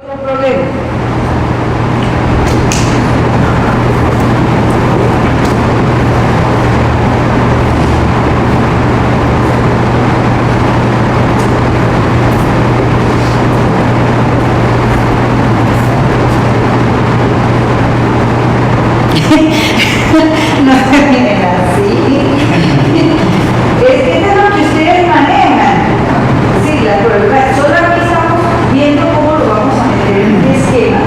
No problema. No se miren así. Es que es lo que ustedes manejan. Sí, la probabilidad. Solo aquí estamos viendo cómo lo vamos a meter en un esquema.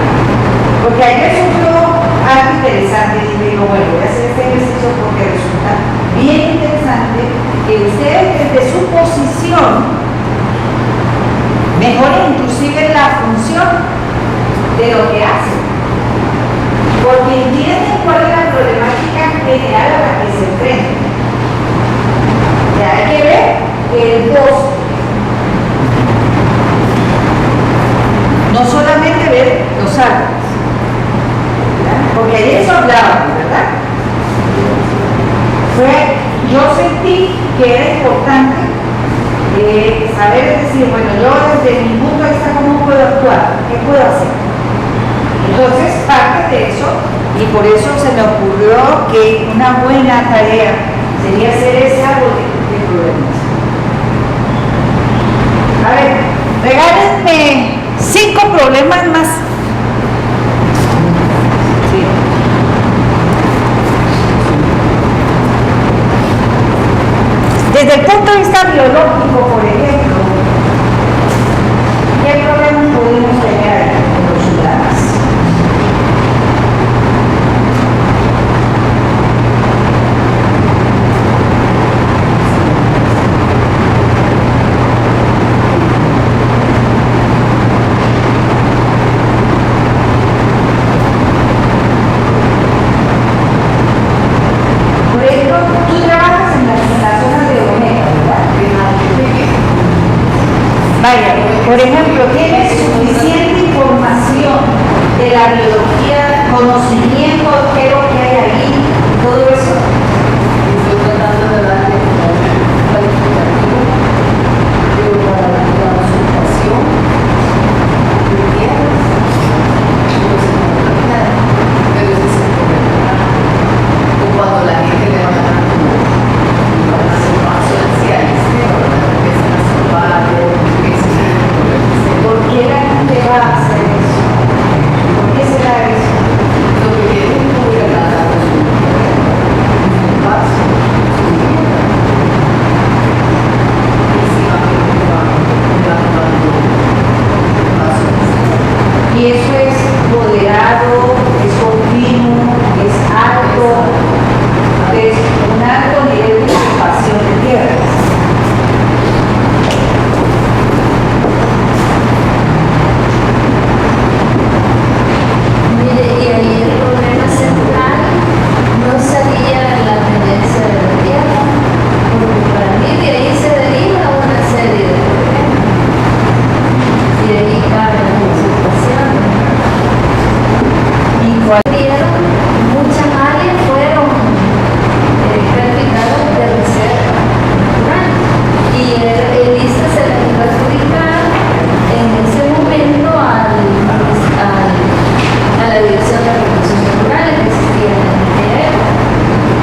Porque ahí resultó algo interesante. Y digo, bueno, voy a hacer este ejercicio porque resulta bien interesante que ustedes desde su posición mejoren inclusive la función de lo que hacen. Porque entienden cuál es la problemática general a la que se enfrentan. Ya hay que ver el 2. No solamente ver los árboles, ¿verdad? Porque de eso hablábamos, ¿verdad? Yo sentí que era importante saber decir, bueno, yo desde mi punto de vista, ¿cómo puedo actuar? ¿Qué puedo hacer? Entonces, parte de eso, y por eso se me ocurrió que una buena tarea sería hacer ese árbol de problemas. A ver, regálenme 5 problemas más. Sí. Desde el punto de vista biológico, por ejemplo, ¿qué problemas podemos tener en los ciudadanos? Vaya, por ejemplo, ¿tienes suficiente información de la biología, conocimiento, qué es lo que hay ahí, todo eso? Estoy tratando de darle un calificativo para la consultación de tierras, pero ese es el problema. O cuando la gente le va a dar una conservación hacia empiezan a salvar. ¿Por qué la gente va a hacer eso? ¿Por qué será eso? Lo que quieren es cubrir la y eso es moderado, es continuo, es alto, es un alto nivel de ocupación de tierras. Mire, y ahí el problema central no sería la tendencia de la tierra, porque para mí de ahí se deriva una serie de problemas. Y de ahí cabe la concentración. Y muchas áreas fueron calificadas de reserva natural. Y el ISA se le iba a adjudicar en ese momento a la Dirección de Recursos Naturales que existía en el INPR,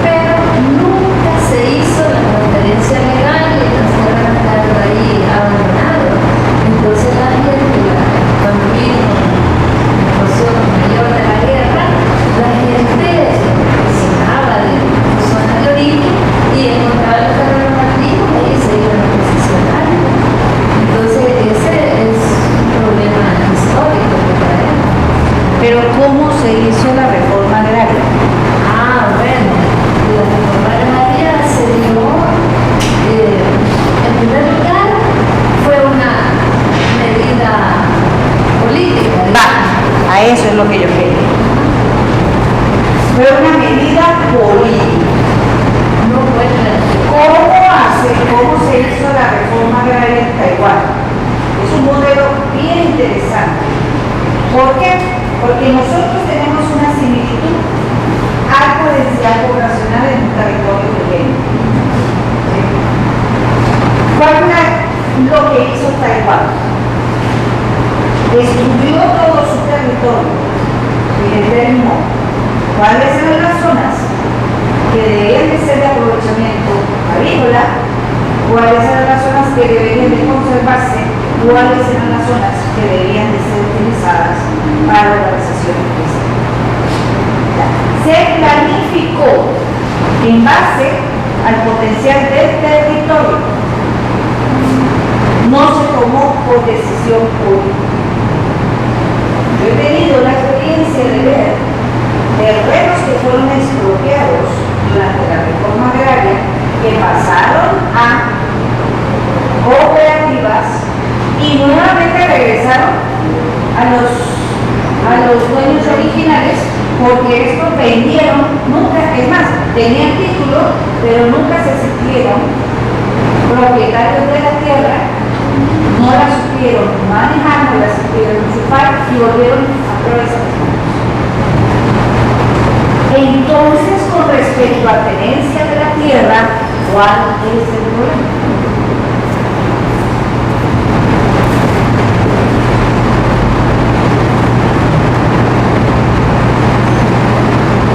pero nunca se hizo la transferencia legal y las tierras quedaron ahí abandonadas. Entonces la gente, cuando vino la explosión mayor de la guerra, la gente presionaba de zonas de origen y encontraba los terrenos activos y ahí se iban a posicionar. Entonces ese es un problema histórico que traemos. Pero ¿cómo se hizo la reforma agraria? Bueno, la reforma agraria se dio, en primer lugar, fue una medida política. Va, a eso es lo que yo quería. Fue una medida política. No fue ¿Cómo se hizo la reforma agraria en Taiwán? Es un modelo bien interesante. ¿Por qué? Porque nosotros tenemos una similitud, alta densidad poblacional en un territorio pequeño. ¿Sí? ¿Cuál fue lo que hizo Taiwán? Destruyó todo cuáles eran las zonas que deberían de ser de aprovechamiento agrícola, cuáles eran las zonas que deberían de conservarse, cuáles eran las zonas que deberían de ser utilizadas para la organización turística. Se planificó en base al potencial del territorio, no se tomó por decisión política. Yo he tenido la experiencia de ver terrenos que fueron expropiados durante la reforma agraria que pasaron a cooperativas y nuevamente regresaron a los dueños originales, porque estos vendieron, nunca, es más, tenían título, pero nunca se sintieron propietarios de la tierra, no la supieron manejar, no la supieron chupar y volvieron a progresar. Entonces, con respecto a tenencia de la tierra, ¿cuál es el problema?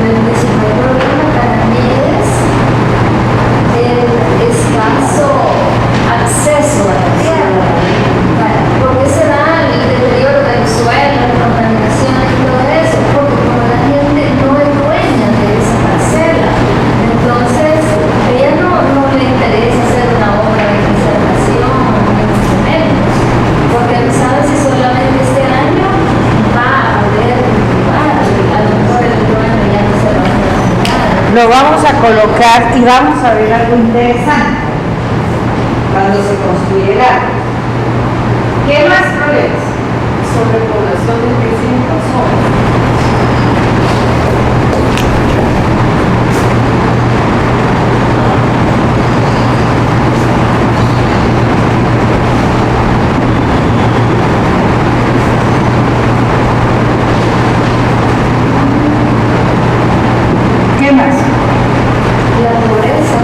El principal problema para mí es el escaso acceso a la tierra. ¿Por qué se da el deterioro del suelo, la contaminación y todo eso? Porque como la gente no es dueña de esa parcela, entonces ella no le interesa hacer una obra de conservación, ni mucho menos, porque no sabe si solamente este año va a poder cultivar, a lo mejor el otro año ya no se va a poder cultivar. Lo vamos a colocar y vamos a ver algo interesante cuando se construye el árbol. ¿Qué más problemas? Sobrepoblación de crecimiento zonas. ¿Qué más? La pobreza,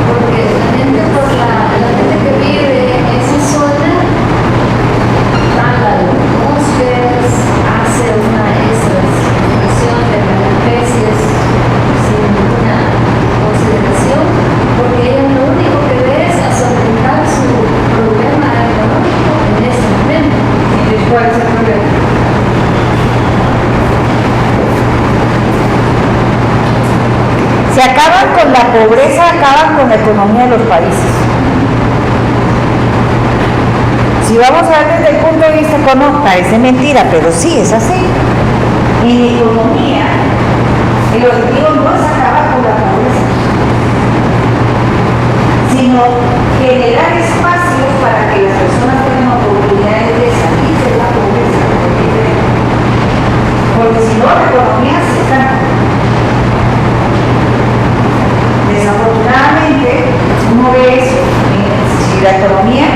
porque la gente, la gente que vive en esa zona tala los bosques, hace una extracción de las especies sin ninguna consideración, porque ella lo único que ve es a solventar su problema económico en ese momento. ¿Y cuál es el problema? Si acaban con la pobreza, acaban con la economía de los países. Si vamos a ver desde el punto de vista económico, parece mentira, pero sí es así. En economía, el objetivo no es acabar con la pobreza, sino generar espacios para que las personas tengan oportunidades de salir de la pobreza. Porque si no, la economía se estanca. Desafortunadamente, uno ve eso. Si la economía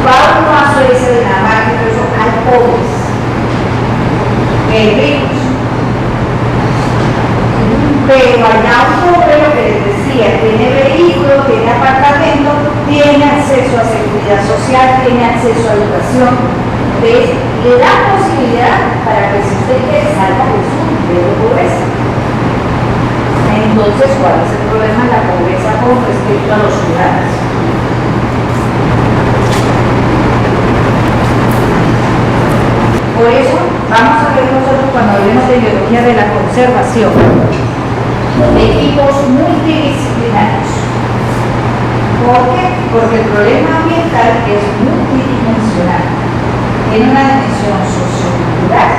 va un paso ese de la marca, pero eso hay pobres, hay ricos. Pero allá un pobre, lo que les decía, tiene vehículo, tiene apartamento, tiene acceso a seguridad social, tiene acceso a educación. Entonces, le da posibilidad para que si usted quiere salga de su nivel de pobreza. Entonces, ¿cuál es el problema de la pobreza con respecto a los ciudadanos? Por eso, vamos a ver nosotros cuando hablemos de biología de la conservación, equipos multidisciplinarios. ¿Por qué? Porque el problema ambiental es multidimensional. Tiene una dimensión sociocultural,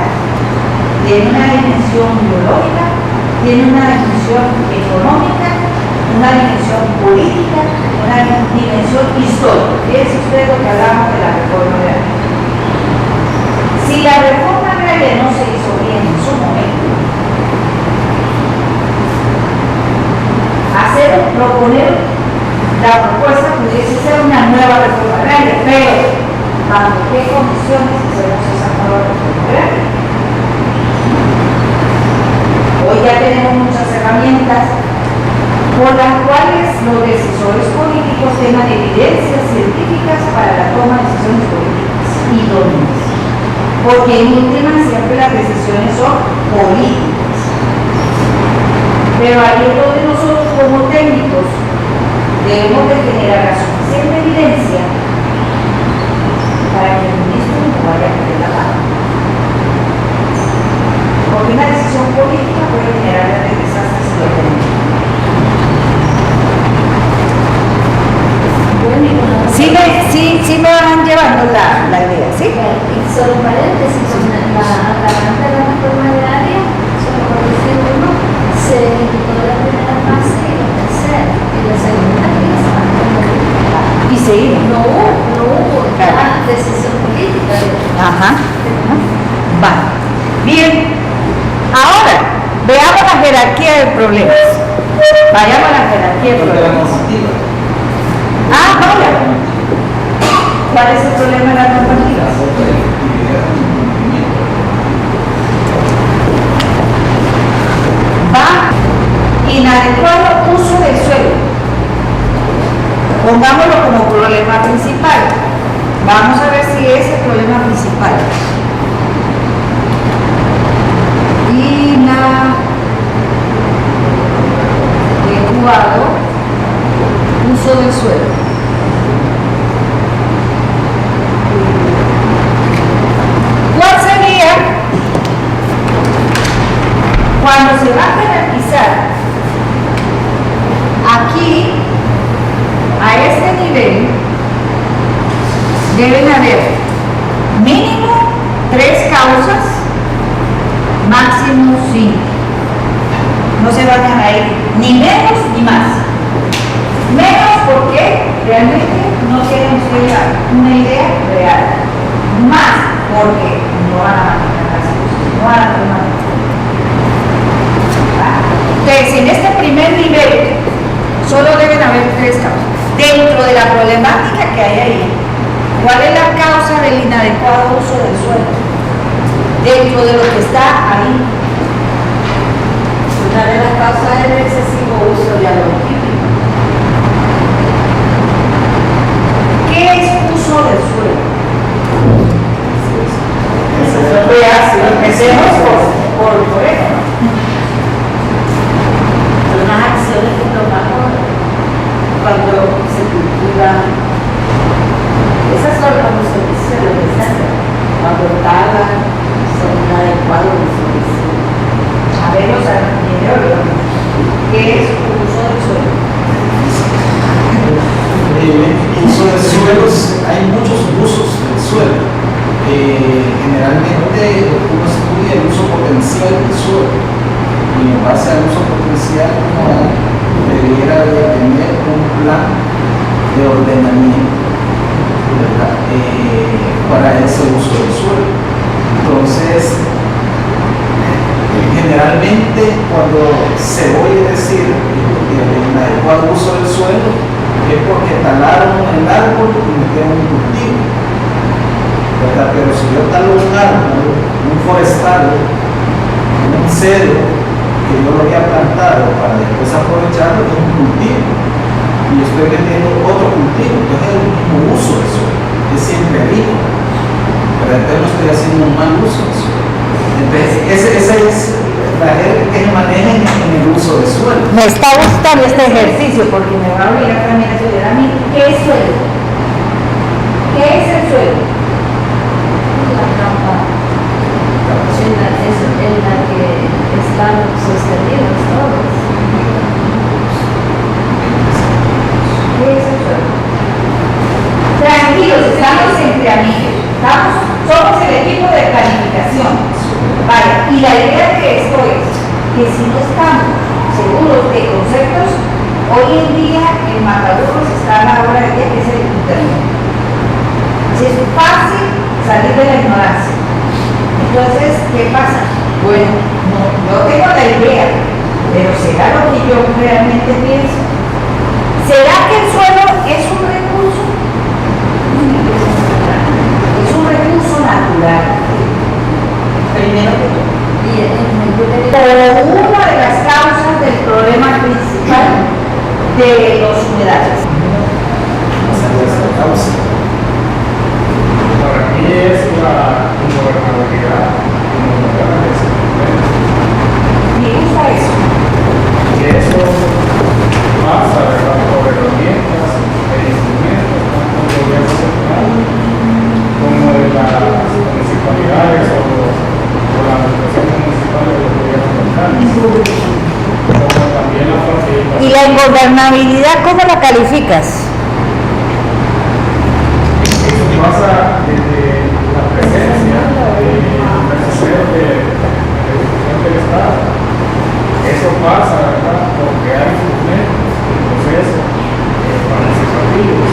tiene una dimensión biológica, tiene una dimensión económica, una dimensión política, una dimensión histórica. Fíjense ustedes lo que hablamos de la reforma agraria. Si la reforma agraria no se hizo bien en su momento, proponer la propuesta pudiese ser una nueva reforma agraria, pero ¿bajo qué condiciones hacemos esa nueva reforma agraria? Hoy ya tenemos muchas herramientas por las cuales los decisores políticos tengan evidencias científicas para la toma de decisiones políticas idóneas. Porque en última siempre las decisiones son políticas. Pero ahí es donde nosotros como técnicos debemos de generar la suficiente evidencia para que el ministro no vaya a perder la mano. Porque una decisión política puede generar desastres y lo tenemos. Bueno, y con la- Sí me van llevando la idea, ¿sí? Y solo paréntesis, con la agarrante de la reforma agraria, solo por decir uno, se ejecutó la primera fase y la tercera, y la segunda que la semana que Y seguimos. no hubo Claro. una decisión política. Ajá. Vale. Bien. Ahora, veamos la jerarquía de problemas. Vayamos a la jerarquía de Porque la problemas. normativa. Ah, vaya. ¿Cuál es el problema de la normativa? La falta de efectividad en el cumplimiento. Va inadecuado uso del suelo. Pongámoslo como problema principal. Vamos a ver si es el problema principal. Inadecuado uso del suelo. ¿Cuál sería cuando se va a jerarquizar aquí a este nivel? Deben haber mínimo 3 causas, máximo 5. No se van a ir ni menos ni más. Menos porque realmente no tienen ustedes una idea real. Más porque no van a manejar las cosas, no van a tomar. Entonces, en este primer nivel solo deben haber 3 causas. Dentro de la problemática que hay ahí, ¿cuál es la causa del inadecuado uso del suelo? Dentro de lo que está ahí. Una de las causas es el excesivo uso de agroquímicos. ¿Qué es uso del suelo? Empecemos por eso. Son las acciones que tomamos cuando se cultiva. Esas son las usos del suelo, ¿verdad? Cuando talan, son inadecuados usos del suelo. A ver, los alrededores. ¿Qué es uso del suelo? Uso de suelos, hay muchos usos del suelo. Generalmente uno estudia el uso potencial del suelo y en base al uso potencial uno debiera de tener un plan de ordenamiento, ¿verdad? Para ese uso del suelo. Entonces, generalmente cuando se oye decir el inadecuado uso del suelo es porque talaron el árbol y metieron un cultivo, ¿verdad? Pero si yo talo un árbol, un forestal, un cedro que yo lo había plantado para después aprovecharlo, es un cultivo y estoy metiendo otro cultivo, entonces es el mismo uso del suelo, es siempre agrícola, pero entonces no estoy haciendo un mal uso del suelo. Entonces, esa es la gente que maneja en el uso del suelo. Me está gustando este ejercicio porque me va a obligar también a estudiar a mí. ¿Qué es suelo? ¿Qué es el suelo? La trampa en la que están sostenidos todos. ¿Qué es el suelo? Tranquilos, estamos entre amigos. Somos el equipo de planificación. Vaya, y la idea de esto es que si no estamos seguros de conceptos, hoy en día en Mataburros está la hora del día que es el internet. Es fácil salir de la ignorancia. Entonces, ¿qué pasa? Bueno, no, yo tengo la idea, pero ¿será lo que yo realmente pienso? ¿Será que el suelo es un recurso? Es un recurso natural. Primero que todo. Como una de las causas del problema principal de los humedales. Esa es la causa. Para mí es la ingobernabilidad. Me gusta eso. gobernabilidad, ¿cómo la calificas? Eso pasa desde la presencia del mensajero de la ejecución del Estado. Eso pasa, ¿verdad? Porque hay instrumentos en proceso participativos.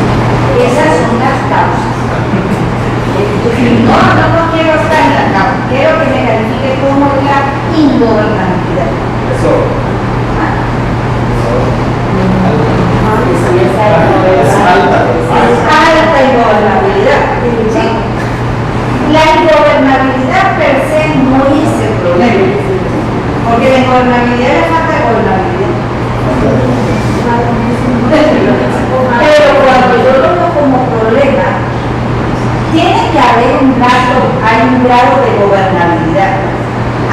Esas son las causas. No quiero estar en la causa, quiero que me califique como la ingobernabilidad. Eso. Es alta. Alta ingobernabilidad. ¿Sí? La ingobernabilidad per se no es el problema, porque la ingobernabilidad es falta de gobernabilidad. Pero cuando yo lo veo como problema, tiene que haber hay un grado de gobernabilidad.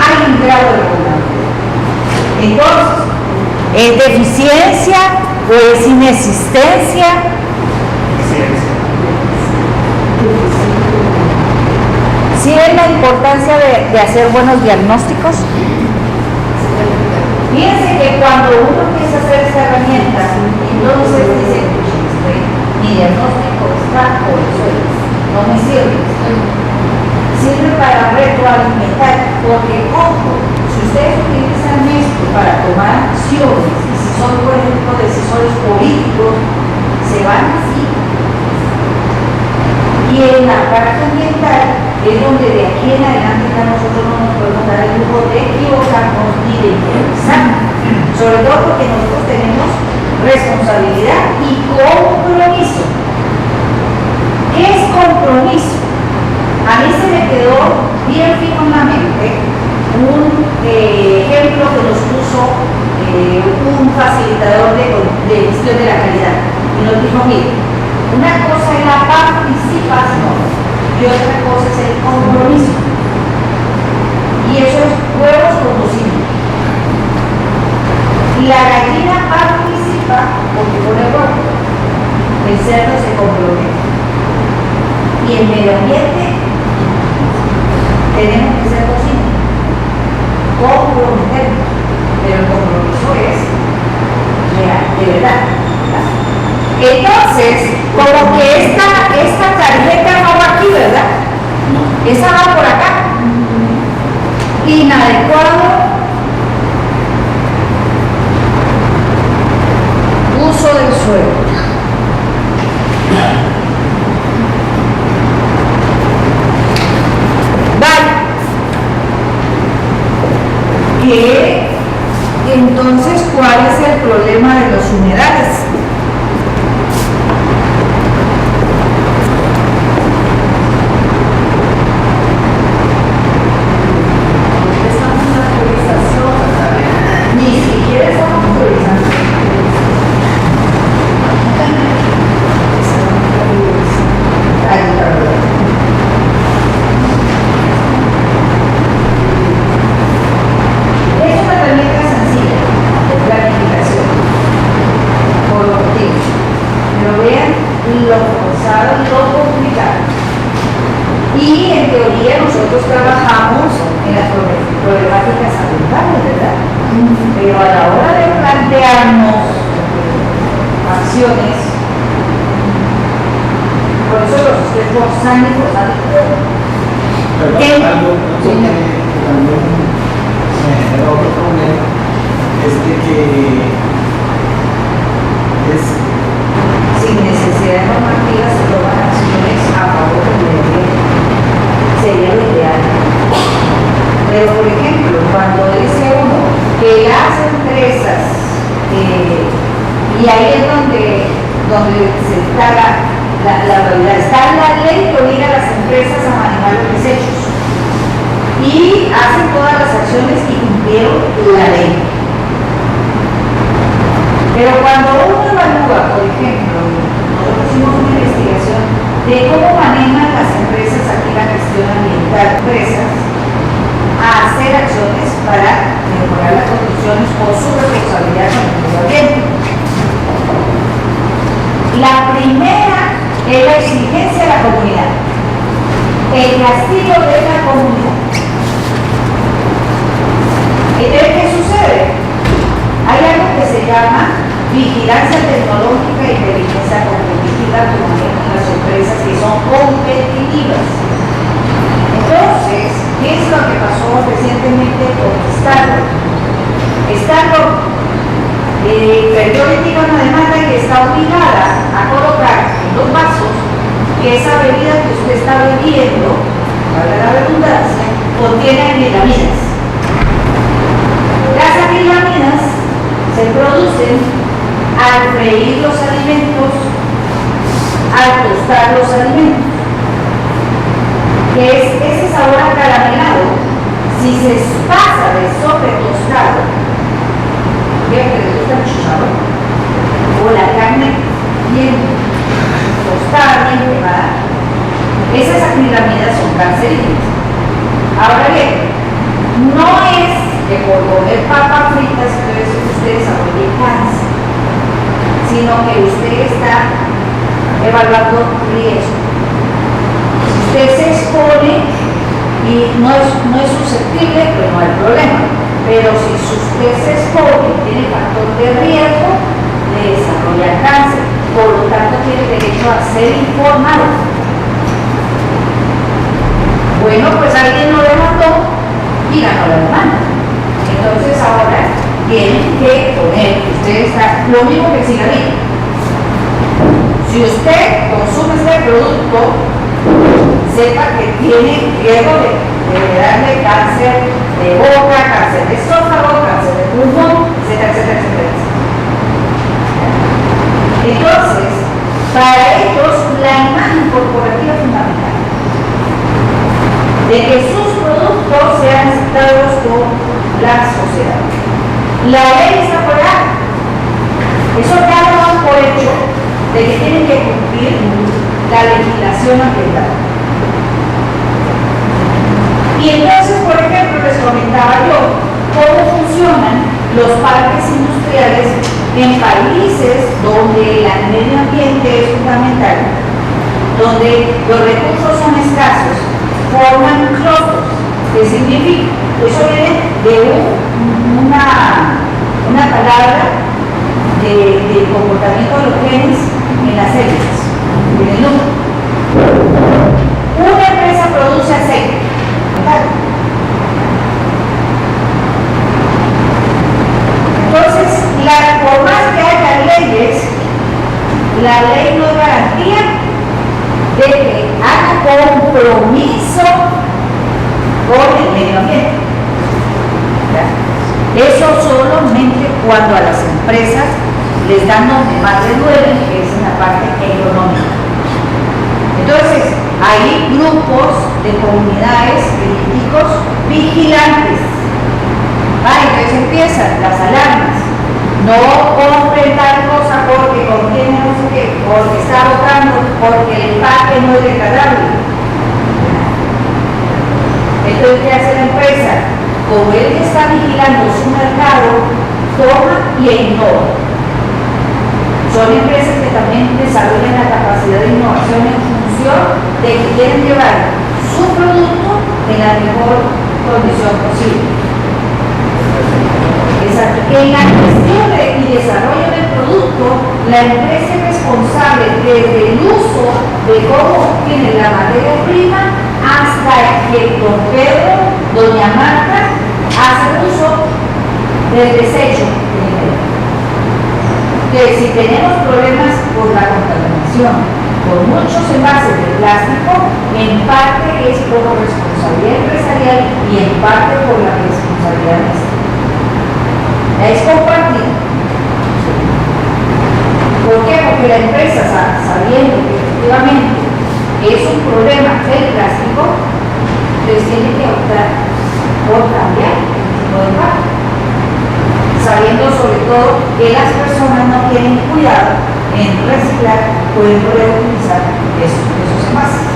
Hay un grado de gobernabilidad. Entonces, ¿es deficiencia o es inexistencia? ¿Sí ven la importancia de hacer buenos diagnósticos? Fíjense que cuando uno empieza a hacer esta herramienta, entonces dice, mi diagnóstico está por eso no me sirve. Sirve para retroalimentar, porque ojo, si ustedes utilizan esto para tomar acciones, y si son, por ejemplo, decisores políticos, se van así. Y en la parte ambiental es donde de aquí en adelante ya nosotros no nos podemos dar el lujo de equivocarnos ni de improvisar, sobre todo porque nosotros tenemos responsabilidad y compromiso. ¿Qué es compromiso? A mí se me quedó bien fijo en la mente un ejemplo que nos puso un facilitador de gestión de la calidad y nos dijo, mire, una cosa es la participación y otra cosa es el compromiso, y eso es huevos con tocino. La gallina participa porque pone huevo, el cerdo se compromete. Y el medio ambiente tenemos que ser posibles, comprometernos, pero el compromiso es real, de verdad. Entonces, como que esta tarjeta no va aquí, ¿verdad? Esa va por acá. Inadecuado uso del suelo. Que entonces, ¿cuál es el problema de los humedales? Ni siquiera estamos priorizando. Ay, la verdad. Es una herramienta sencilla de planificación por objetivos, pero vean lo forzado y lo complicado. Y en teoría nosotros trabajamos en las problemáticas ambientales, ¿verdad? Pero a la hora de plantearnos acciones, por eso los estoy forzando y forzando. Pero ¿Qué? algo que también me genera otro problema es de que es Sin necesidad de normativas se toman acciones a favor del medio ambiente. Sería lo ideal. Pero, por ejemplo, cuando dice uno que las empresas, y ahí es donde se está la realidad, está la ley que obliga a las empresas a manejar los desechos y hacen todas las acciones y cumplieron la ley. Pero cuando uno evalúa, por ejemplo, nosotros hicimos una investigación de cómo manejan las empresas aquí la gestión ambiental, empresas, a hacer acciones para mejorar las condiciones por su responsabilidad con el medio ambiente. La primera es la exigencia de la comunidad, el castigo de la comunidad. Entonces, ¿qué sucede? Hay algo que se llama vigilancia vigilancia tecnológica e inteligencia competitiva que manejan las empresas que son competitivas. Entonces, ¿qué es lo que pasó recientemente con Starbucks? Starbucks perdió litigó una demanda que está obligada a colocar en los vasos que esa bebida que usted está bebiendo, para la redundancia, contiene acrilamidas. Las acrilamidas se producen al freír los alimentos, al tostar los alimentos, que es ese sabor acaramelado. Si se pasa de sobre tostado, ¿qué que le gusta el chicharrón? O la carne bien tostada, bien quemada, esas acrilamidas son cancerígenas. Ahora bien, no es que por comer papas fritas entonces usted desarrolle cáncer, sino que usted está evaluando riesgo. Si usted se expone y no es susceptible, pues no hay problema. Pero si usted se expone y tiene factor de riesgo de desarrollar cáncer, por lo tanto tiene derecho a ser informado. Bueno, pues alguien lo demandó y ganó la demanda. Entonces ahora tienen que poner, usted está, lo mismo que el cigarrillo. Si usted consume este producto, sepa que tiene riesgo de darle cáncer de boca, cáncer de esófago, cáncer de pulmón, etcétera, etcétera, etcétera. Entonces, para ellos la imagen corporativa es fundamental, de que sus productos sean aceptados por la sociedad. La ley está por ahí. Eso ya lo dan por hecho de que tienen que cumplir la legislación ambiental. Y entonces, por ejemplo, les comentaba yo cómo funcionan los parques industriales en países donde el medio ambiente es fundamental, donde los recursos son escasos, forman clústeres. ¿Qué significa? Eso viene de una palabra de comportamiento de los genes en las células, en el núcleo. Una empresa produce aceite. Entonces, por más que haya leyes, la ley no es garantía de que haya compromiso con el medio ambiente. Eso solamente cuando a las empresas les dan donde más les duele, que es en la parte económica. Entonces, hay grupos de comunidades, políticos, vigilantes. Entonces empiezan las alarmas. No compren tal cosa porque contiene no sé qué, porque está botando, porque el empaque no es degradable. Entonces, ¿qué hace la empresa? Como él está vigilando su mercado, toma y ignora. Son empresas que también desarrollan la capacidad de innovación en función de que quieren llevar su producto en la mejor condición posible. Exacto. En la gestión y desarrollo del producto, la empresa es responsable desde el uso de cómo obtiene la materia prima hasta que don Pedro, doña Marta, hace uso del desecho. Que si tenemos problemas por la contaminación, por muchos envases de plástico, en parte es por responsabilidad empresarial y en parte por la responsabilidad nuestra. Es compartida. ¿Por qué? Porque la empresa, sabiendo que efectivamente es un problema del plástico, entonces tiene que optar por cambiar el tipo de empaque, sabiendo sobre todo que las personas no tienen cuidado en reciclar o en reutilizar esos envases.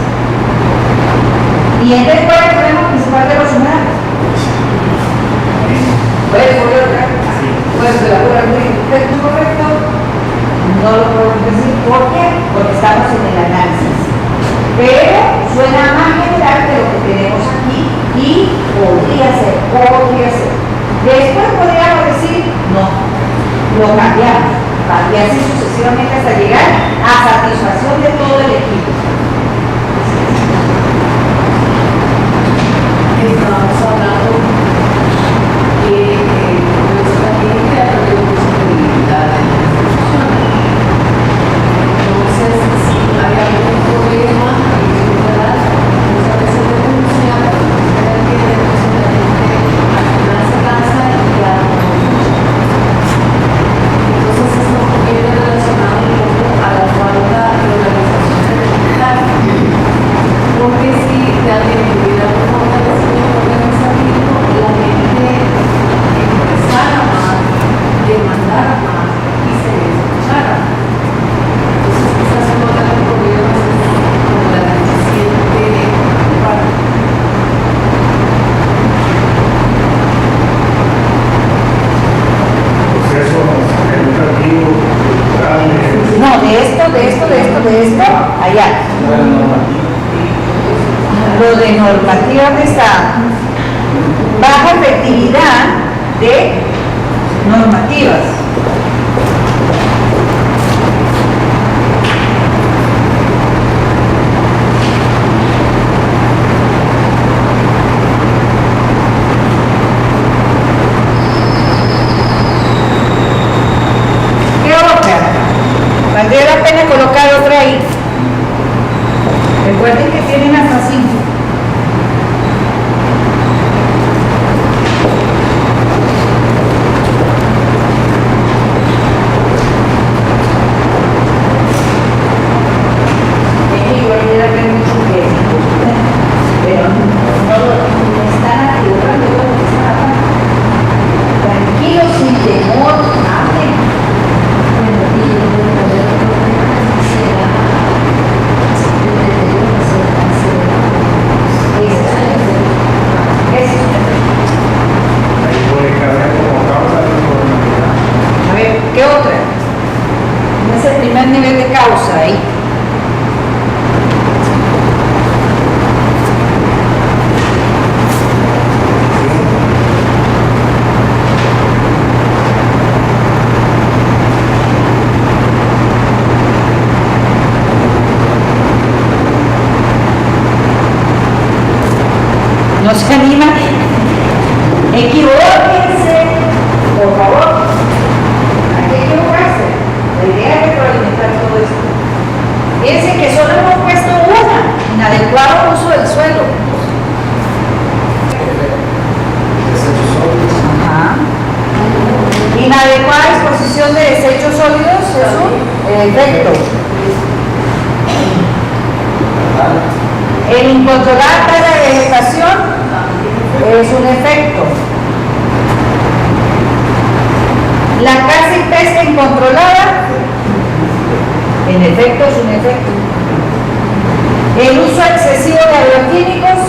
Y entonces, ¿cuál es el problema principal de los humedales? ¿Puedes poner otra? Pues de la pura es correcto, no lo podemos decir. ¿Por qué? Porque estamos en el análisis. Pero suena más general de lo que tenemos aquí y podría ser. Después podríamos decir, no, lo cambiamos. y así sucesivamente hasta llegar a satisfacción de todo el equipo. Estábamos hablando que nuestra gente ha perdido mucha credibilidad en la institución. Entonces, si hay algún problema, y de verdad, muchas veces denuncia, pero que emocionalmente al final se cansa y ya no. Entonces, eso viene relacionado un poco a la falta de organización territorial. Porque si realmente hubiera un fortalecimiento organizativo, la gente empezara más, demandara más y se les escuchara. Entonces, quizás uno de los problemas es como la deficiente parte. Procesos educativos, culturales. No, de esto, allá. Lo de normativa que está, baja efectividad de normativas. ¿Qué otra? Valdría la pena colocar otra ahí. Recuerden que tienen hasta 5. Pero no están activando todo lo que está pasando. Tranquilos, sin temor, hablen. Bueno, y el problema será el deterioro Eso. Ahí puede caber como causa de inconformidad. A ver, ¿qué otra? Es el primer nivel de causa ahí. No se animan. Equivóquense, por favor. Hay que equivocarse. La idea es retroalimentar todo esto. Fíjense que solo hemos puesto una, inadecuado uso del suelo. Desechos sólidos. Ajá. Inadecuada disposición de desechos sólidos es un efecto. El incontrolada tasa de vegetación es un efecto. La caza y pesca incontrolada, en efecto, es un efecto. El uso excesivo de agroquímicos,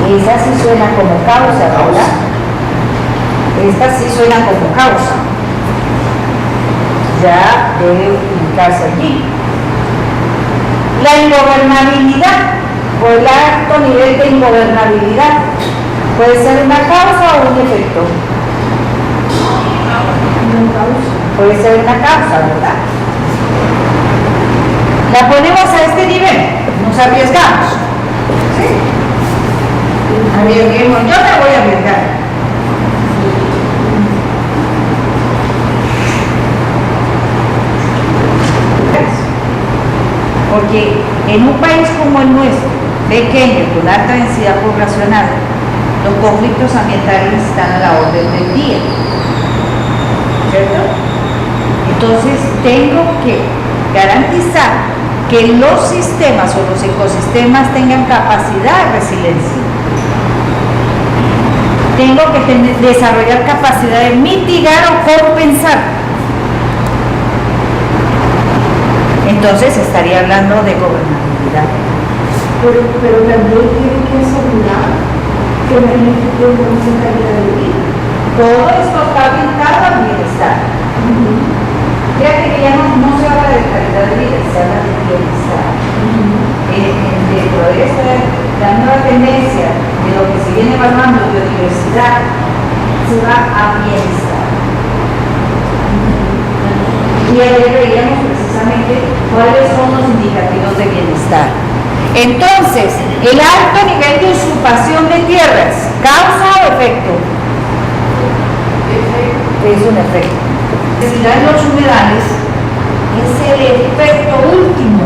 esa sí suena como causa, ¿verdad? Esta sí suena como causa. Ya debe ubicarse allí. La ingobernabilidad o el alto nivel de ingobernabilidad puede ser una causa o un efecto. Puede ser una causa, ¿verdad? La ponemos a este nivel, nos arriesgamos. ¿Sí? Arriesguemos, yo me voy a arriesgar. Porque en un país como el nuestro, pequeño, con alta densidad poblacional, los conflictos ambientales están a la orden del día. ¿Cierto? Entonces, tengo que garantizar que los sistemas o los ecosistemas tengan capacidad de resiliencia. Tengo que desarrollar capacidad de mitigar o compensar. Entonces estaría hablando de gobernabilidad. Pero también tiene que asegurar que la gente tiene una calidad de vida. Todo esto está orientado al bienestar. Fíjate que ya no se habla de calidad de vida, se habla de bienestar. Dentro de esta, la nueva tendencia de lo que se viene evaluando biodiversidad, se va a bienestar. Y ayer veíamos precisamente cuáles son los indicativos de bienestar. Entonces, el alto nivel de usurpación de tierras, ¿causa o efecto? Es un efecto. La necesidad de los humedales es el efecto último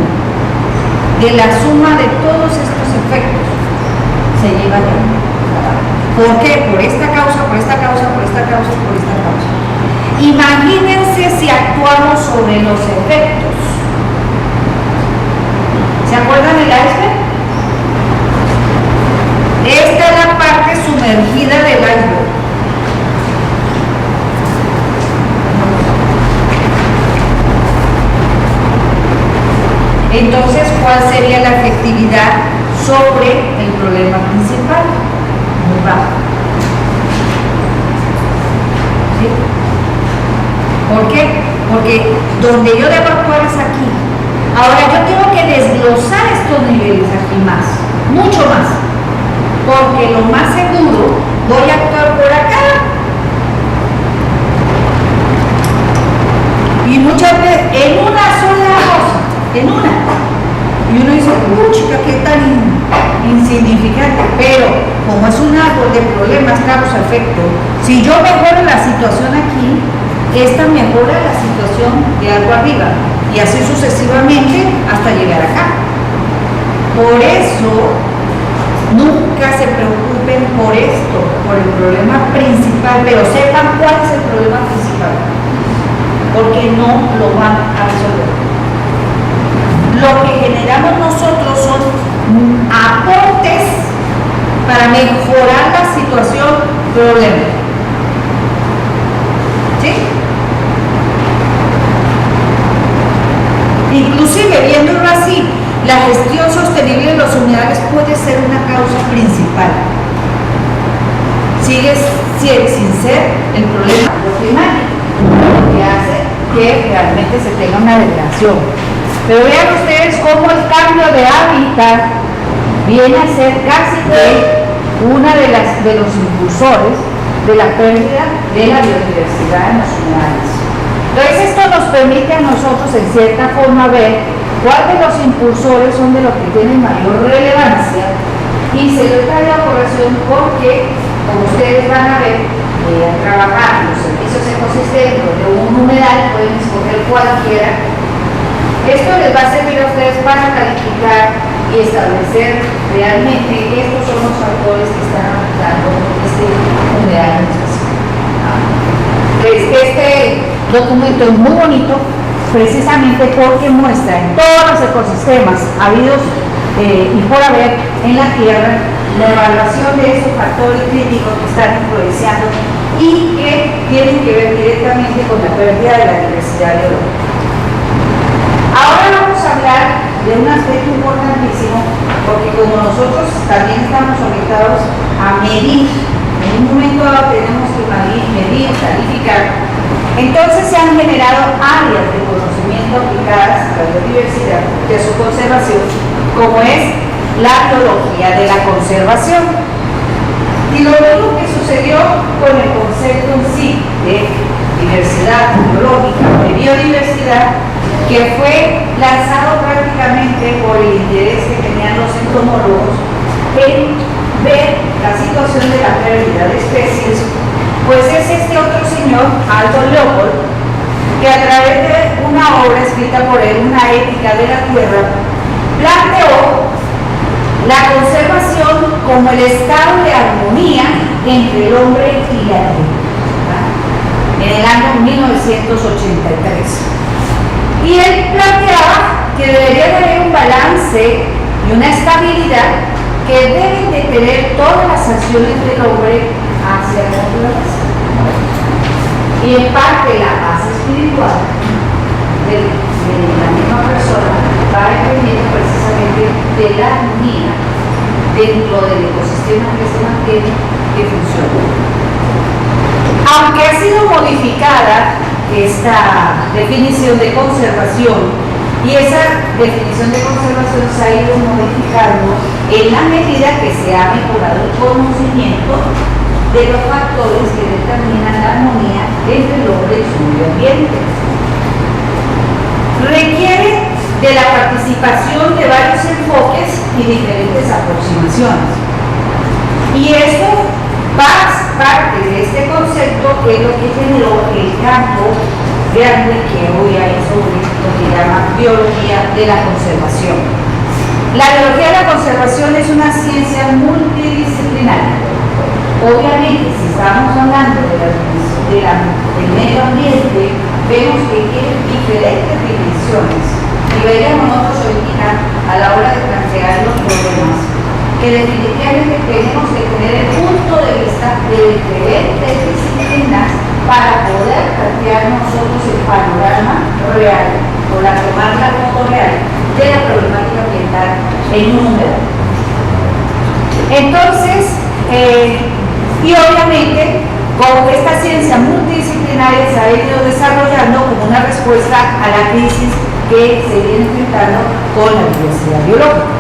de la suma de todos estos efectos. Se lleva a cabo. ¿Por qué? Por esta causa, por esta causa, por esta causa, por esta causa. Imagínense si actuamos sobre los efectos. ¿Se acuerdan del iceberg? Esta es la parte sumergida del iceberg. Entonces, ¿cuál sería la efectividad sobre el problema principal? Muy baja. ¿Sí? ¿Por qué? Porque donde yo debo actuar es aquí. Ahora yo tengo que desglosar estos niveles aquí más, mucho más, porque lo más seguro voy a actuar por acá. Y muchas veces en una sola cosa, en una. Y uno dice, chica, qué tan insignificante. Pero como es un árbol de problemas, causa-efecto, si yo mejoro la situación aquí, esta mejora la situación de algo arriba y así sucesivamente hasta llegar acá. Por eso nunca se preocupen por esto, por el problema principal, pero sepan cuál es el problema principal, porque no lo van a resolver. Lo que generamos nosotros son aportes para mejorar la situación problema. ¿Sí? Inclusive, viéndolo así, la gestión sostenible de los humedales puede ser una causa principal. Sigue sin ser el problema primario, lo que hace que realmente se tenga una degradación. Pero vean ustedes cómo el cambio de hábitat viene a ser casi que uno de los impulsores de la pérdida de la biodiversidad en los humedales. Entonces esto nos permite a nosotros en cierta forma ver cuáles de los impulsores son de los que tienen mayor relevancia y se le trae la población porque, como ustedes van a ver, al trabajar los servicios ecosistémicos de un humedal, pueden escoger cualquiera. Esto les va a servir a ustedes para calificar y establecer realmente que estos son los factores que están afectando este humedal en específico. Este documento es muy bonito precisamente porque muestra en todos los ecosistemas habidos y por haber en la Tierra la evaluación de esos factores críticos que están influenciando y que tienen que ver directamente con la pérdida de la diversidad biológica. Ahora vamos a hablar de un aspecto importantísimo, porque como nosotros también estamos orientados a medir, en un momento dado tenemos que medir, calificar, entonces se han generado áreas de conocimiento aplicadas a la biodiversidad, de su conservación, como es la biología de la conservación. Y lo mismo que sucedió con el concepto en sí de diversidad biológica, de biodiversidad, que fue lanzado prácticamente por el interés que tenían los entomólogos en ver la situación de la pérdida de especies, pues es este otro señor, Aldo Leopold, que a través de una obra escrita por él, Una ética de la tierra, planteó la conservación como el estado de armonía entre el hombre y la tierra, en el año 1983. Y él planteaba que debería haber un balance y una estabilidad que deben de tener todas las acciones del hombre hacia la naturaleza. Y en parte la base espiritual de la misma persona va dependiendo precisamente de la armonía dentro del ecosistema que se mantiene, que funciona. Aunque ha sido modificada esta definición de conservación, y esa definición de conservación se ha ido modificando en la medida que se ha mejorado el conocimiento de los factores que determinan la armonía entre el hombre y su medio ambiente. requiere de la participación de varios enfoques y diferentes aproximaciones. Y esto, parte de este concepto es lo que generó el campo grande que hoy hay sobre lo que llama biología de la conservación. La biología de la conservación es una ciencia multidisciplinaria. Obviamente, si estamos hablando del medio ambiente, vemos que tiene diferentes dimensiones y veríamos nosotros ahorita a la hora de plantear los problemas que definitivamente tenemos que tener el punto de vista de diferentes disciplinas para poder plantear nosotros el panorama real o tomar la foto real de la problemática ambiental en un número. Entonces, y obviamente, como esta ciencia multidisciplinaria se ha ido desarrollando como una respuesta a la crisis que se viene enfrentando con la diversidad biológica.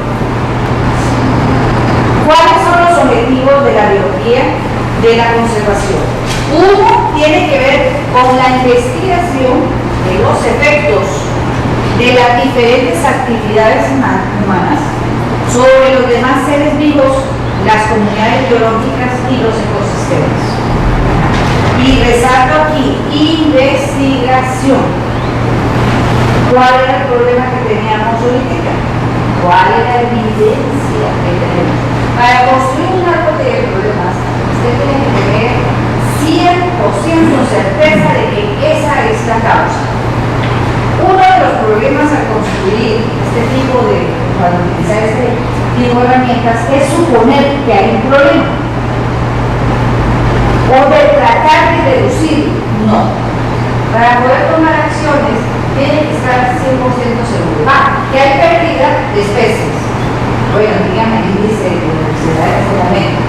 ¿Cuáles son los objetivos de la biología de la conservación? Uno tiene que ver con la investigación de los efectos de las diferentes actividades humanas sobre los demás seres vivos, las comunidades biológicas y los ecosistemas. Y resalto aquí, investigación. ¿Cuál era el problema que teníamos ahorita? ¿Cuál es la evidencia que tenemos? Para construir un árbol de problemas, usted tiene que tener 100% certeza de que esa es la causa. Uno de los problemas al construir para utilizar este tipo de herramientas es suponer que hay un problema. O de tratar de reducirlo. No. Para poder tomar acciones, tiene que estar 100% seguro. Que hay pérdida de especies. Bueno, dígame el índice de diversidad en este momento.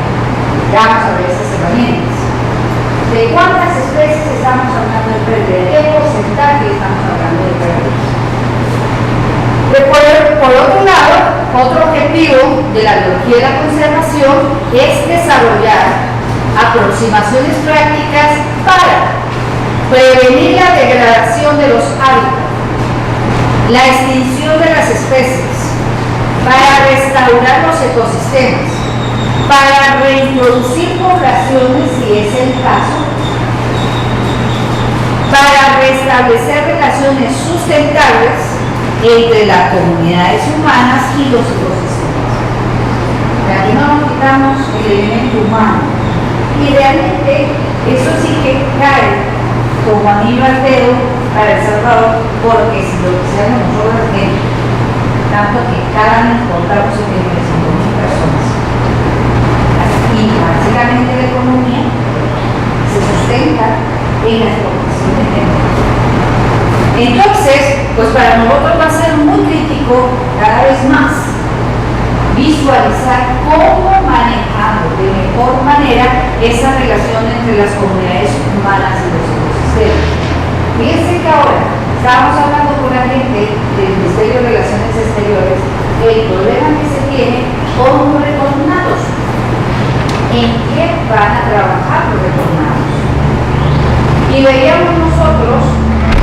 Vamos a ver esas herramientas. ¿De cuántas especies estamos hablando de pérdida? ¿De qué porcentaje estamos hablando de pérdida? Por otro lado, otro objetivo de la biología de la conservación es desarrollar aproximaciones prácticas para prevenir la degradación de los hábitats, la extinción de las especies, para restaurar los ecosistemas, para reintroducir poblaciones si es el caso, para restablecer relaciones sustentables entre las comunidades humanas y los ecosistemas. De aquí no nos quitamos el elemento humano. Y realmente eso sí que cae como anillo al dedo para El Salvador, porque si lo quisiéramos nosotros es tanto que cada año contamos 75,000 personas. Y básicamente la economía se sustenta en la exportación de gente. Entonces, pues para nosotros va a ser muy crítico cada vez más visualizar cómo manejamos de mejor manera esa relación entre las comunidades humanas y los ecosistemas. Fíjense que ahora estamos hablando con la gente del Ministerio de Relaciones Exteriores del problema que se tiene con los retornados. ¿En qué van a trabajar los retornados? Y veíamos nosotros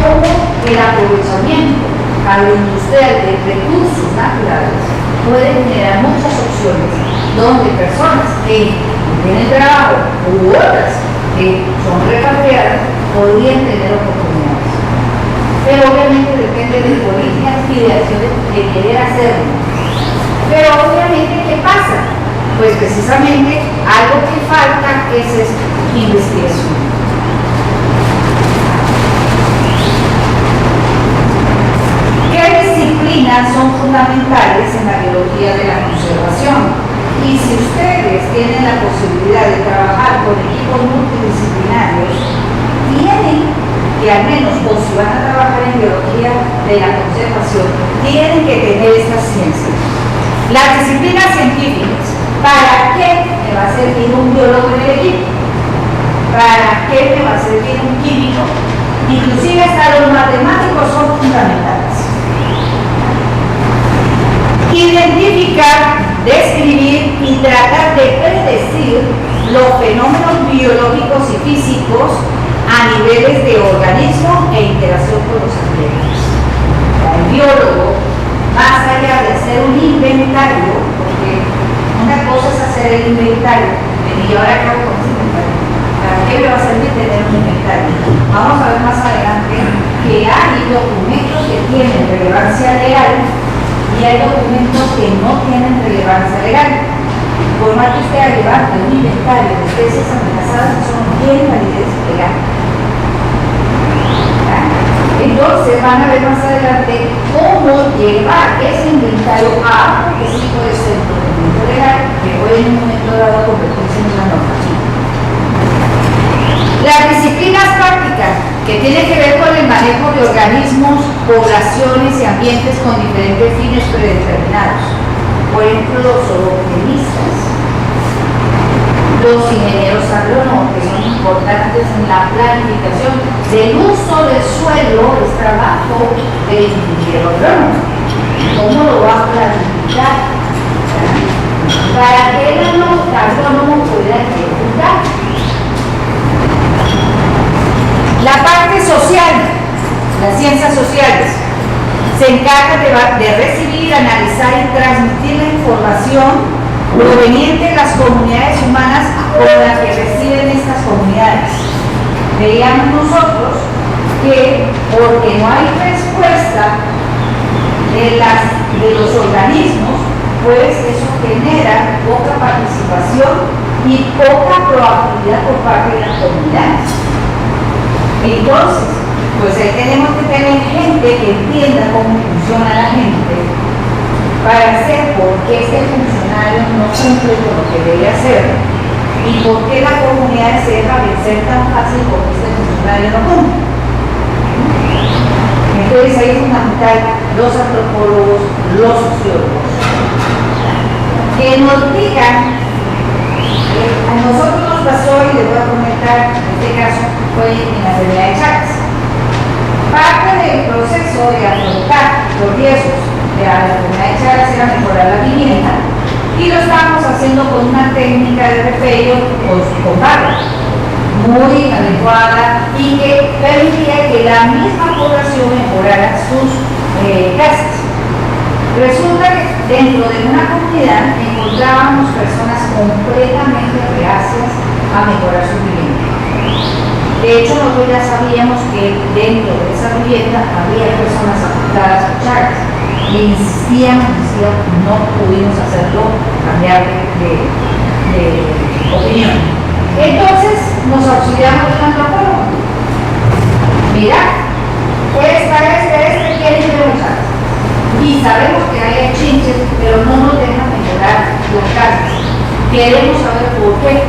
cómo el aprovechamiento agroindustrial de recursos naturales puede generar muchas opciones donde personas que tienen trabajo u otras que son repatriadas podrían tener oportunidades. Pero obviamente depende de políticas y de acciones de querer hacerlo. Pero obviamente, ¿qué pasa? Pues precisamente algo que falta es esta investigación. ¿Qué disciplinas son fundamentales en la biología de la conservación? Y si ustedes tienen la posibilidad de trabajar con equipos multidisciplinarios, tienen que al menos, o si van a trabajar en biología de la conservación, tienen que tener estas ciencias. Las disciplinas científicas, ¿para qué me va a servir un biólogo en el equipo? ¿Para qué me va a servir un químico? Inclusive hasta los matemáticos son fundamentales. Identificar, describir y tratar de predecir los fenómenos biológicos y físicos a niveles de organismo e interacción con los ambientes. el biólogo, más allá de hacer un inventario, porque una cosa es hacer el inventario, y ahora acabo con ese inventario. ¿Para qué me va a servir tener un inventario? Vamos a ver más adelante que hay documentos que tienen relevancia legal y hay documentos que no tienen relevancia legal. Por más que usted levante un inventario de especies amenazadas, eso no tiene validez legal. Entonces van a ver más adelante cómo llevar ese inventario a algo que sí puede ser un procedimiento legal, que puede en un momento dado convertirse en una normativa. Las disciplinas prácticas que tienen que ver con el manejo de organismos, poblaciones y ambientes con diferentes fines predeterminados. Por ejemplo, los zootecnistas, los ingenieros agrónomos, que son importantes en la planificación del uso del suelo, es trabajo del ingeniero agrónomo. ¿Cómo lo va a planificar? Para que el agrónomo pueda ejecutar. La parte social, las ciencias sociales, se encarga de recibir, analizar y transmitir la información proveniente de las comunidades humanas con las que reciben estas comunidades. Veíamos nosotros que porque no hay respuesta de los organismos, pues eso genera poca participación y poca proactividad por parte de las comunidades. Entonces, pues ahí tenemos que tener gente que entienda cómo funciona la gente para hacer por qué este funcionario no cumple con lo que debe hacer y por qué la comunidad se deja vencer tan fácil porque este funcionario no cumple. Entonces ahí es fundamental los antropólogos, los sociólogos, que nos digan, a nosotros nos pasó, y les voy a comentar, en este caso fue en la enfermedad de Chagas. Parte del proceso de afrontar los riesgos de la enfermedad de Chagas era mejorar la vivienda, y lo estábamos haciendo con una técnica de repello con barro muy adecuada y que permitía que la misma población mejorara sus casas. Resulta que dentro de una comunidad encontrábamos personas completamente reacias a mejorar su vivienda. De hecho, nosotros ya sabíamos que dentro de esa vivienda había personas afectadas por Chagas. Y insistíamos, no pudimos hacerlo, cambiar de opinión. Entonces nos auxiliamos de un antropólogo. Mira, quieren mejorar. Y sabemos que hay chinches, pero no nos dejan mejorar las casas. Queremos saber por qué.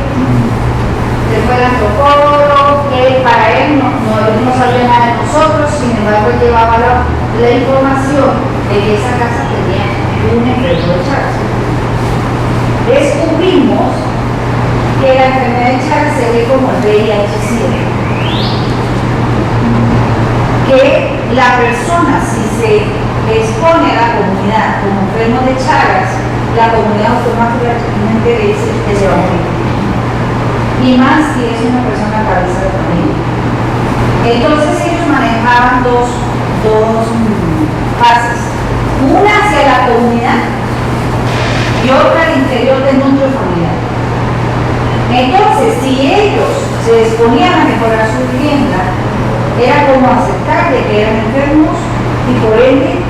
Se fue el antropólogo, que para él no sabía nada de nosotros, sin embargo él llevaba la información de que esa casa tenía un enfermo de Chagas. Descubrimos que la enfermedad de Chagas se ve como el VIH-Sida. Que la persona, si se expone a la comunidad como enfermo de Chagas, la comunidad automáticamente le dice que se va a morir. Y más si es una persona cabeza de familia. Entonces ellos manejaban dos fases. Una hacia la comunidad y otra al interior del núcleo familiar. Entonces, si ellos se disponían a mejorar su vivienda, era como aceptar de que eran enfermos y por ende,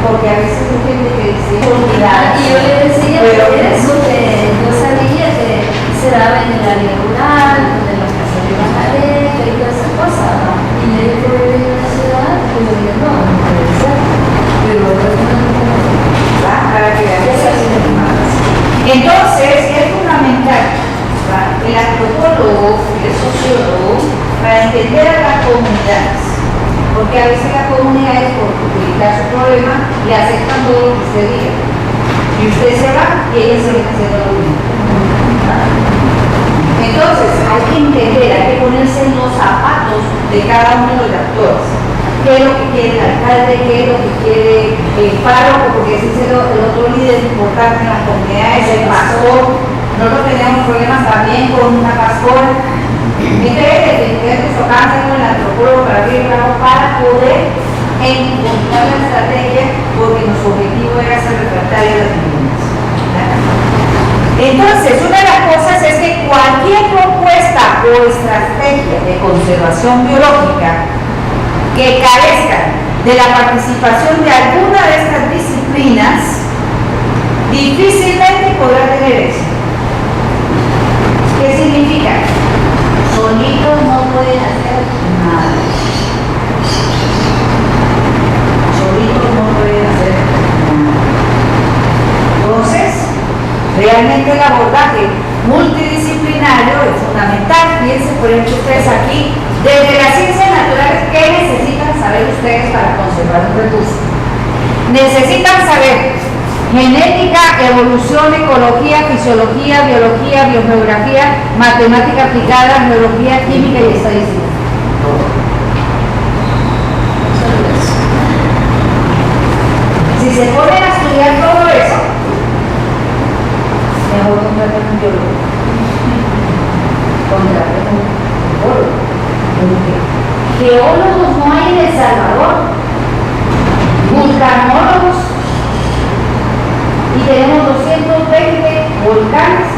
porque a veces hay gente que dice Y yo le decía pero eso, que yo sabía que se daba en el área rural, donde las casas de pareja y todas esas cosas, ¿no? Y me dijo que vivía en la ciudad, y yo dije, no puede ser. Pero para que vean esas estimadas. Entonces, es fundamental el antropólogo, el sociólogo, para entender a las comunidades, porque a veces las comunidades, por utilizar su problema, le aceptan todo lo que usted diga. Y usted se va y ellos se van haciendo lo mismo. Entonces, hay que entender, hay que ponerse en los zapatos de cada uno de los actores. ¿Qué es lo que quiere el alcalde? ¿Qué es lo que quiere el párroco? Porque ese es el otro líder importante en las comunidades, el pastor. Nosotros teníamos problemas también con una pastora. Entonces, nos tocaba hacer con el antropólogo para poder en contar la estrategia porque nuestro objetivo era ser refractario de las viviendas. Entonces, una de las cosas es que cualquier propuesta o estrategia de conservación biológica que carezca de la participación de alguna de estas disciplinas difícilmente podrá tener éxito. ¿Qué significa? Solitos no pueden hacer Nada. Solitos no pueden hacer nada. Entonces, realmente el abordaje multidisciplinario es fundamental. Piensen, por ejemplo, ustedes aquí, desde las ciencias naturales, ¿qué necesitan saber ustedes para conservar un recurso? Necesitan saber genética, evolución, ecología, fisiología, biología, biogeografía, matemática aplicada, geología, química y estadística. Si se ponen a estudiar todo eso, mejor contratar un biólogo. Contratar un biólogo. geólogos no hay en El Salvador, vulcanólogos, y tenemos 220 volcanes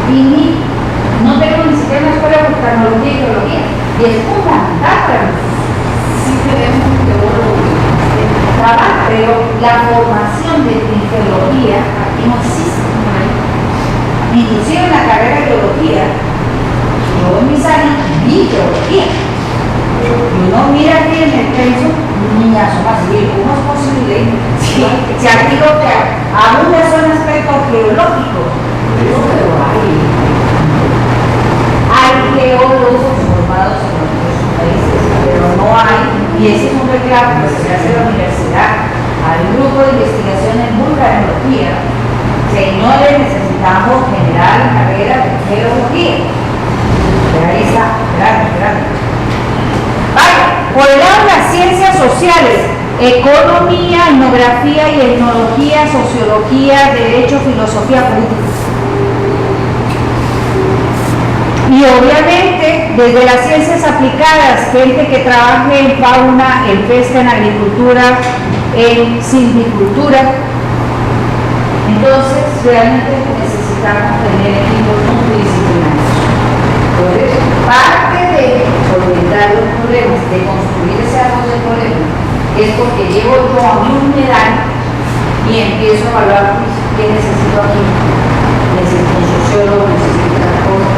y no tenemos ni siquiera una escuela de vulcanología y geología, y es fundamental para nosotros. Sí tenemos un teólogo que Trabaja, pero la formación de geología aquí no existe. Inclusive en la carrera de biología, yo en mis años vi geología. Y uno mira aquí en el texto, ni asoma así, ¿cómo es posible? Si aquí lo que abunda son aspectos geológicos, pero hay geólogos formados en otros países, pero no hay, y ese es un reclamo que se hace en la universidad. Hay un grupo de investigación en vulcanología. Señores, necesitamos generar la carrera de geología. Y ahí está, grande. Vale, por el lado de las ciencias sociales, economía, etnografía y etnología, sociología, derecho, filosofía política. Y obviamente, desde las ciencias aplicadas, gente que trabaje en fauna, en pesca, en agricultura, en silvicultura. Entonces, realmente necesitamos tener equipos multidisciplinarios. Entonces, parte de solventar los problemas, de construir ese árbol de problemas, es porque llevo yo a mi humedal y empiezo a evaluar qué necesito aquí. Necesito un sociólogo, necesito otra cosa.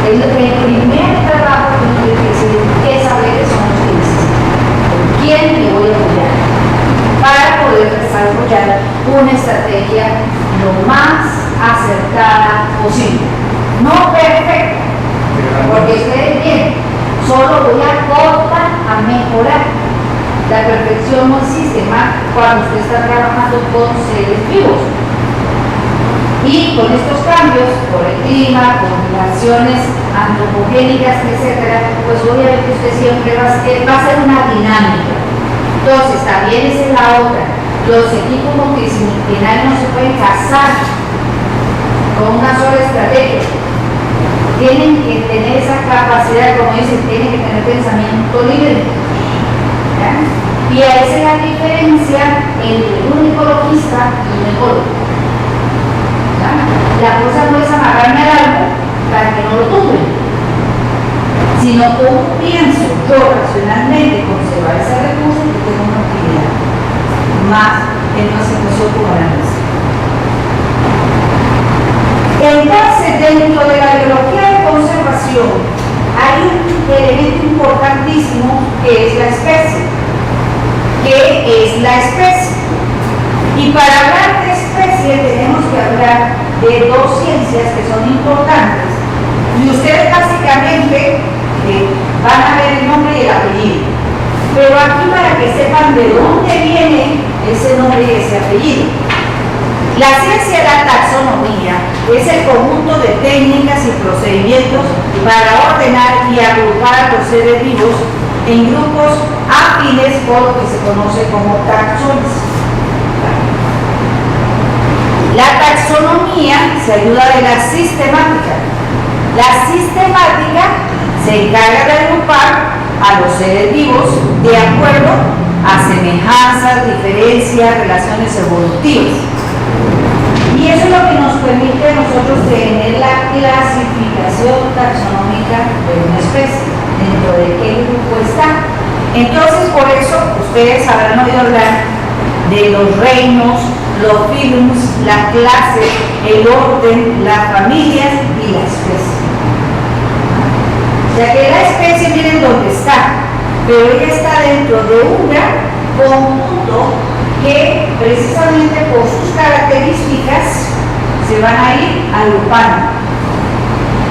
El primer trabajo que uno tiene que hacer es qué saberes son los que necesito, con quién me voy a apoyar, para poder desarrollar una estrategia lo más acertada posible. No perfecta, porque ustedes bien, solo voy a aportar a mejorar. La perfección no existe más cuando usted está trabajando con seres vivos. Y con estos cambios, por el clima, por migraciones antropogénicas, etcétera, pues obviamente usted siempre va a ser una dinámica. Entonces, también esa es la otra. Los equipos multidisciplinarios no se pueden casar con una sola estrategia. Tienen que tener esa capacidad, como dicen, tienen que tener pensamiento libre. ¿Ya? Y a esa es la diferencia entre un ecologista y un ecólogo. ¿Ya? La cosa no es amarrarme al árbol para que no lo tumben, sino cómo pienso yo racionalmente conservar ese recurso que tengo una utilidad, más en una situación como la nuestra. Entonces, dentro de la biología de conservación, hay un elemento importantísimo que es la especie. ¿Qué es la especie? Y para hablar de especie tenemos que hablar de dos ciencias que son importantes. Y ustedes básicamente van a ver el nombre y el apellido. Pero aquí para que sepan de dónde viene ese nombre y ese apellido. La ciencia de la taxonomía es el conjunto de técnicas y procedimientos para ordenar y agrupar a los seres vivos en grupos afines por lo que se conoce como taxones. La taxonomía se ayuda de la sistemática. La sistemática se encarga de agrupar a los seres vivos de acuerdo a semejanzas, diferencias, relaciones evolutivas. Y eso es lo que nos permite a nosotros tener la clasificación taxonómica de una especie, dentro de qué grupo está. Entonces, por eso, ustedes habrán oído hablar de los reinos, los filums, las clases, el orden, las familias y la especie. O sea que la especie miren dónde está, pero ella está dentro de un gran conjunto que precisamente por sus características se van a ir agrupando.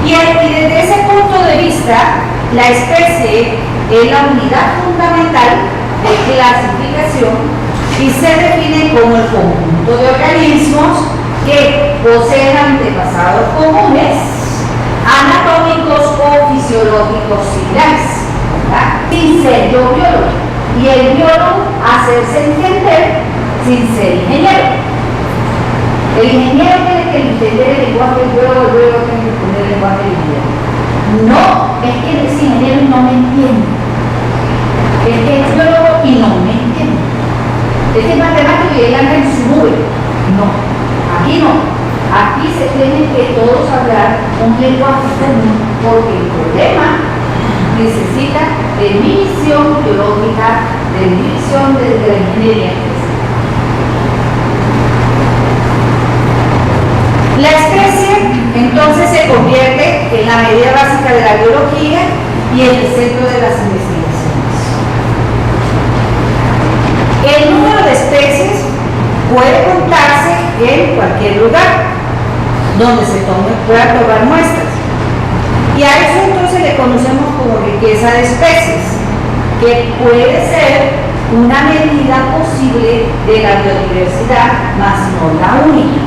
Y desde ese punto de vista, la especie es la unidad fundamental de clasificación y se define como el conjunto de organismos que poseen antepasados comunes, anatómicos o fisiológicos similares, ¿verdad? Sin ser yo biólogo. Y el biólogo hacerse entender sin ser ingeniero. El ingeniero tiene que entender el lenguaje del biólogo, el biólogo tiene que entender el lenguaje del ingeniero. No, es que es ingeniero y no me entiende. Es que es biólogo y no me entiende. Es que es matemático y él anda en su nube. No, aquí no. Aquí se tienen que todos hablar un lenguaje común porque el problema necesita de mi visión biológica, de mi visión desde la ingeniería. La especie entonces se convierte en la medida básica de la biología y en el centro de las investigaciones. El número de especies puede contarse en cualquier lugar donde se pueda tomar muestras. Y a eso entonces le conocemos como riqueza de especies, que puede ser una medida posible de la biodiversidad, mas no la única.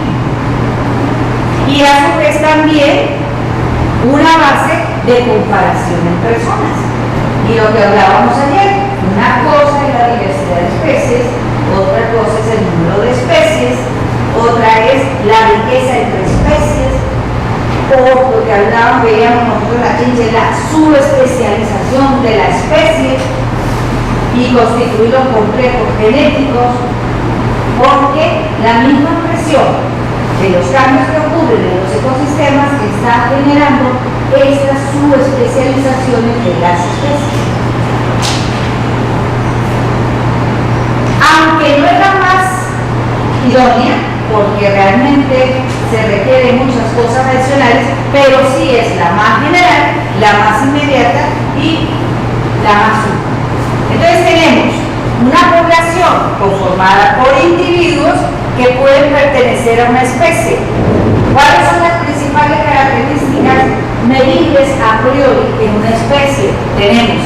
Y a su vez también una base de comparación en personas. Y lo que hablábamos ayer, una cosa es la diversidad de especies, otra cosa es el número de especies, otra es la riqueza entre especies, o lo que hablábamos, veíamos nosotros la subespecialización de la especie y constituir los complejos genéticos, porque la misma presión de los cambios que ocurren en los ecosistemas está generando estas subespecializaciones de las especies. Aunque no es la más idónea, porque realmente se requieren muchas cosas adicionales, pero sí es la más general, la más inmediata y la más útil. Entonces tenemos una población conformada por individuos que pueden pertenecer a una especie. ¿Cuáles son las principales características medibles a priori en una especie? Tenemos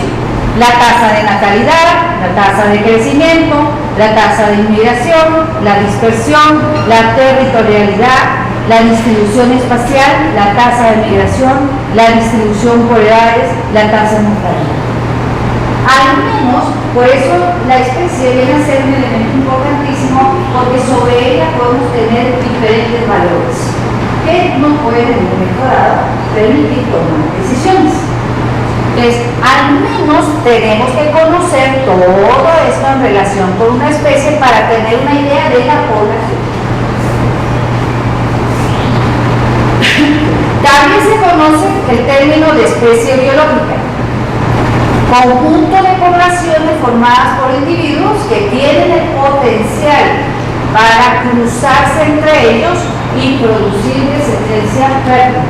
la tasa de natalidad, la tasa de crecimiento, la tasa de inmigración, la dispersión, la territorialidad, la distribución espacial, la tasa de migración, la distribución por edades, la tasa de mortalidad. Al menos, por eso la especie viene a ser un elemento importantísimo, porque sobre ella podemos tener diferentes valores que nos pueden en un momento dado permitir tomar decisiones. Entonces, al menos tenemos que conocer todo esto en relación con una especie para tener una idea de la población. También se conoce el término de especie biológica, conjunto de poblaciones formadas por individuos que tienen el potencial para cruzarse entre ellos y producir descendencia fértil,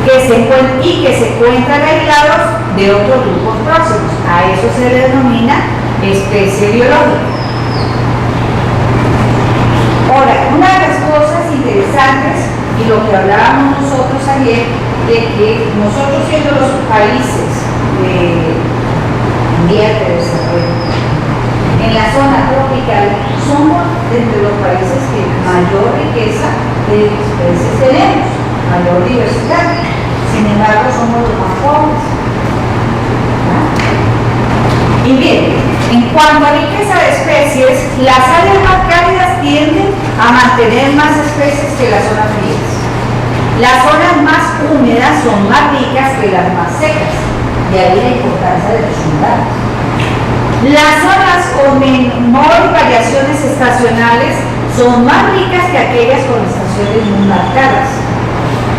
que se encuentran aislados de otros grupos próximos. A eso se le denomina especie biológica. Ahora, una de las cosas interesantes y lo que hablábamos nosotros ayer, de que nosotros siendo los países en vías de desarrollo, en la zona tropical, somos entre los países que mayor riqueza de especies tenemos, mayor diversidad. Sin embargo, somos los más pobres. Y bien, en cuanto a riqueza de especies, las áreas más cálidas tienden a mantener más especies que las zonas frías. Las zonas más húmedas son más ricas que las más secas. De ahí la importancia de los humedales. Las zonas con menores variaciones estacionales son más ricas que aquellas con estaciones muy marcadas.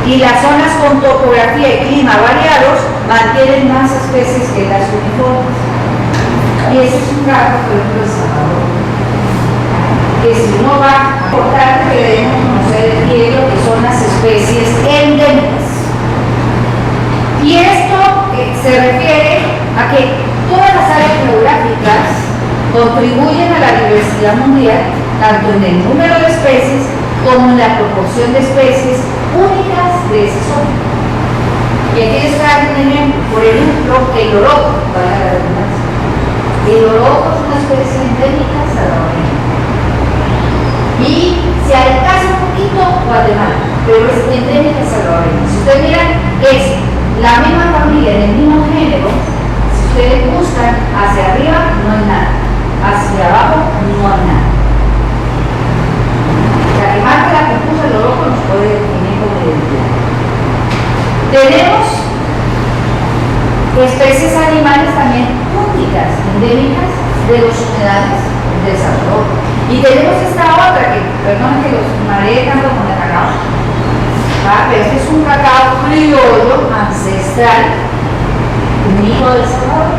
Y las zonas con topografía y clima variados mantienen más especies que las uniformes. Y ese es un dato, por ejemplo, de Salvador. Que si uno va a importante que debemos conocer bien lo que son las especies endémicas. Y esto se refiere a que todas las áreas geográficas contribuyen a la diversidad mundial, tanto en el número de especies como en la proporción de especies únicas de esa zona. Y aquí les traigo un ejemplo, por ejemplo, el oroco, para la redundancia. El oroco es una especie endémica salvadoreña. Y se alcanza un poquito Guatemala, pero es endémica salvadoreña. Si ustedes miran, es la misma familia, en el mismo género. Si ustedes buscan hacia arriba, no hay nada. Hacia abajo, no hay nada. La que marca la que puso el oroco nos puede definir como identidad. Tenemos especies animales también únicas, endémicas de los humedales de Salvador. Y tenemos esta otra que, perdón que los mareé tanto con el cacao. Pero este es un cacao criollo ancestral, único del Salvador.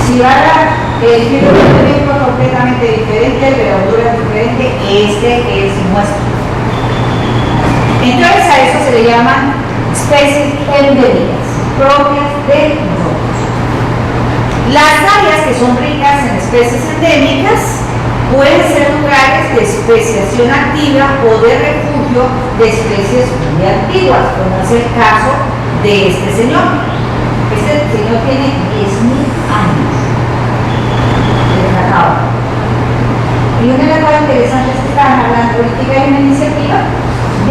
Si ahora el fenómeno es completamente diferente, el de la altura es diferente, este es nuestro. Entonces a eso se le llaman especies endémicas, propias de nosotros. Las áreas que son ricas en especies endémicas pueden ser lugares de especiación activa o de refugio de especies muy antiguas, como es el caso de este señor. Este señor tiene 10.000 años de cacao. Y una cosa interesante es que están hablando ahorita de una iniciativa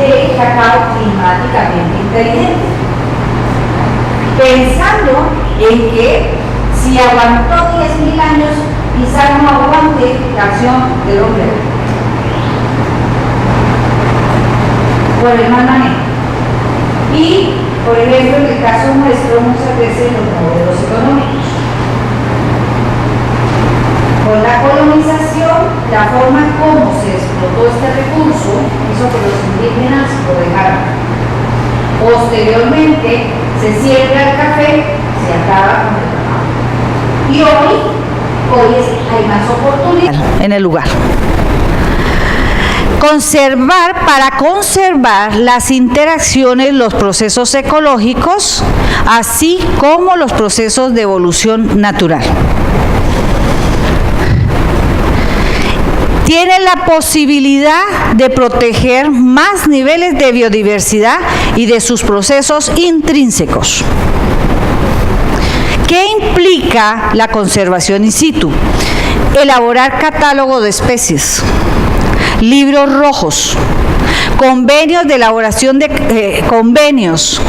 de cacao climáticamente inteligente, pensando en que si aguantó 10.000 años, quizá no aguante la acción del hombre. Por el mal manejo. Y, por ejemplo, en el caso nuestro, muchas veces los modelos económicos. Con la colonización, la forma como se explotó este recurso hizo que los indígenas lo dejaran. Posteriormente, se siembra el café, se acaba con el cacao. Y hoy hay más oportunidades en el lugar. Para conservar las interacciones, los procesos ecológicos, así como los procesos de evolución natural. Tiene la posibilidad de proteger más niveles de biodiversidad y de sus procesos intrínsecos. ¿Qué implica la conservación in situ? Elaborar catálogo de especies, libros rojos, convenios de elaboración de convenios,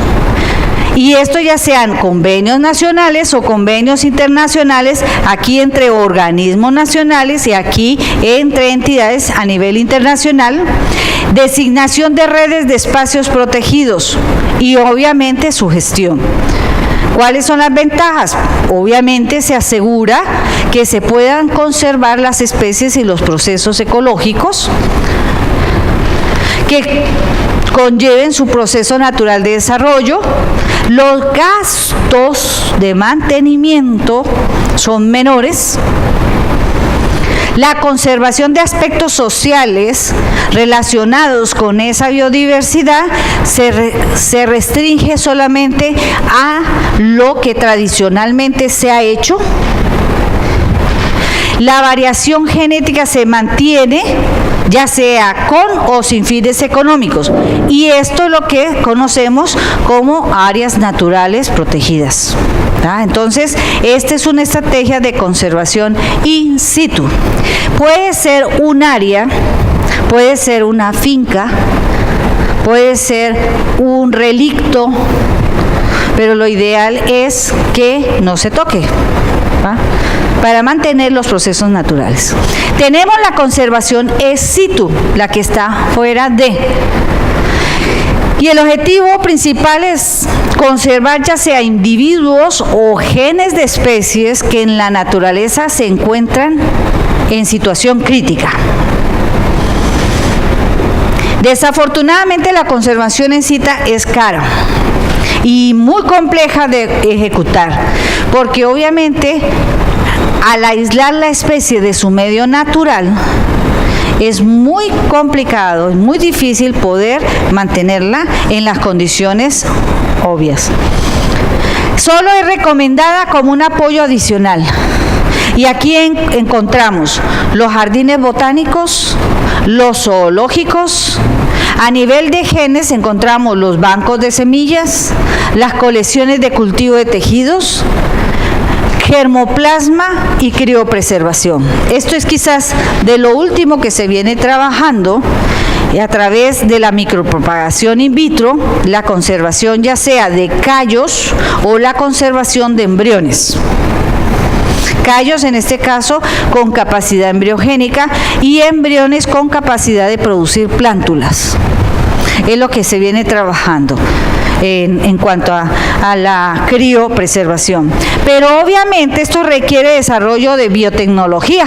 y esto ya sean convenios nacionales o convenios internacionales, aquí entre organismos nacionales y aquí entre entidades a nivel internacional, designación de redes de espacios protegidos y obviamente su gestión. ¿Cuáles son las ventajas? Obviamente se asegura que se puedan conservar las especies y los procesos ecológicos que conlleven su proceso natural de desarrollo. Los gastos de mantenimiento son menores. La conservación de aspectos sociales relacionados con esa biodiversidad se restringe solamente a lo que tradicionalmente se ha hecho. La variación genética se mantiene, ya sea con o sin fines económicos, y esto es lo que conocemos como áreas naturales protegidas. Entonces, esta es una estrategia de conservación in situ. Puede ser un área, puede ser una finca, puede ser un relicto, pero lo ideal es que no se toque, para mantener los procesos naturales. Tenemos la conservación ex situ, la que está fuera de. Y el objetivo principal es conservar ya sea individuos o genes de especies que en la naturaleza se encuentran en situación crítica. Desafortunadamente la conservación en cita es cara y muy compleja de ejecutar, porque obviamente al aislar la especie de su medio natural, es muy complicado, es muy difícil poder mantenerla en las condiciones obvias. Solo es recomendada como un apoyo adicional. Y aquí encontramos los jardines botánicos, los zoológicos. A nivel de genes encontramos los bancos de semillas, las colecciones de cultivo de tejidos, germoplasma y criopreservación. Esto es quizás de lo último que se viene trabajando a través de la micropropagación in vitro, la conservación ya sea de callos o la conservación de embriones. Callos en este caso con capacidad embriogénica y embriones con capacidad de producir plántulas. Es lo que se viene trabajando en cuanto a la criopreservación. Pero obviamente esto requiere desarrollo de biotecnología.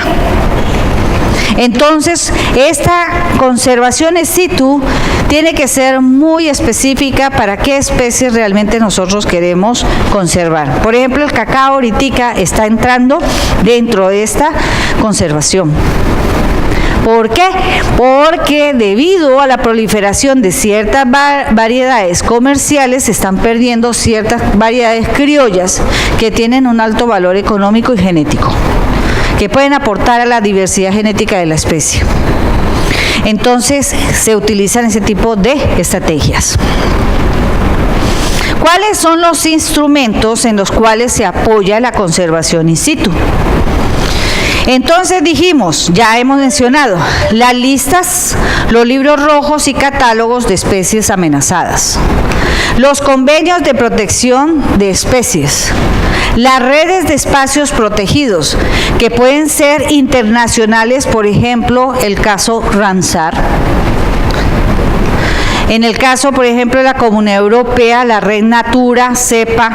Entonces, esta conservación in situ tiene que ser muy específica para qué especies realmente nosotros queremos conservar. Por ejemplo, el cacao ahorita está entrando dentro de esta conservación. ¿Por qué? Porque debido a la proliferación de ciertas variedades comerciales se están perdiendo ciertas variedades criollas que tienen un alto valor económico y genético, que pueden aportar a la diversidad genética de la especie. Entonces se utilizan ese tipo de estrategias. ¿Cuáles son los instrumentos en los cuales se apoya la conservación in situ? Entonces dijimos, ya hemos mencionado, las listas, los libros rojos y catálogos de especies amenazadas, los convenios de protección de especies, las redes de espacios protegidos, que pueden ser internacionales, por ejemplo, el caso Ramsar. En el caso, por ejemplo, de la Comunidad Europea, la red Natura, CEPA.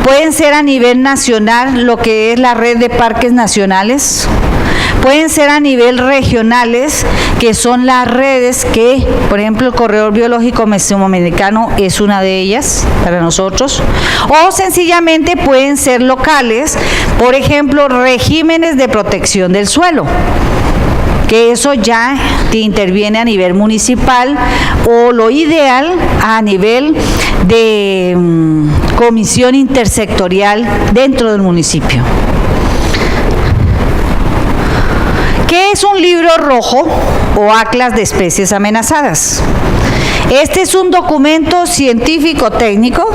Pueden ser a nivel nacional, lo que es la red de parques nacionales. Pueden ser a nivel regionales, que son las redes que, por ejemplo, el Corredor Biológico Mesoamericano es una de ellas para nosotros. O sencillamente pueden ser locales, por ejemplo, regímenes de protección del suelo, que eso ya te interviene a nivel municipal, o lo ideal a nivel de comisión intersectorial dentro del municipio. ¿Qué es un libro rojo o atlas de especies amenazadas? Este es un documento científico técnico.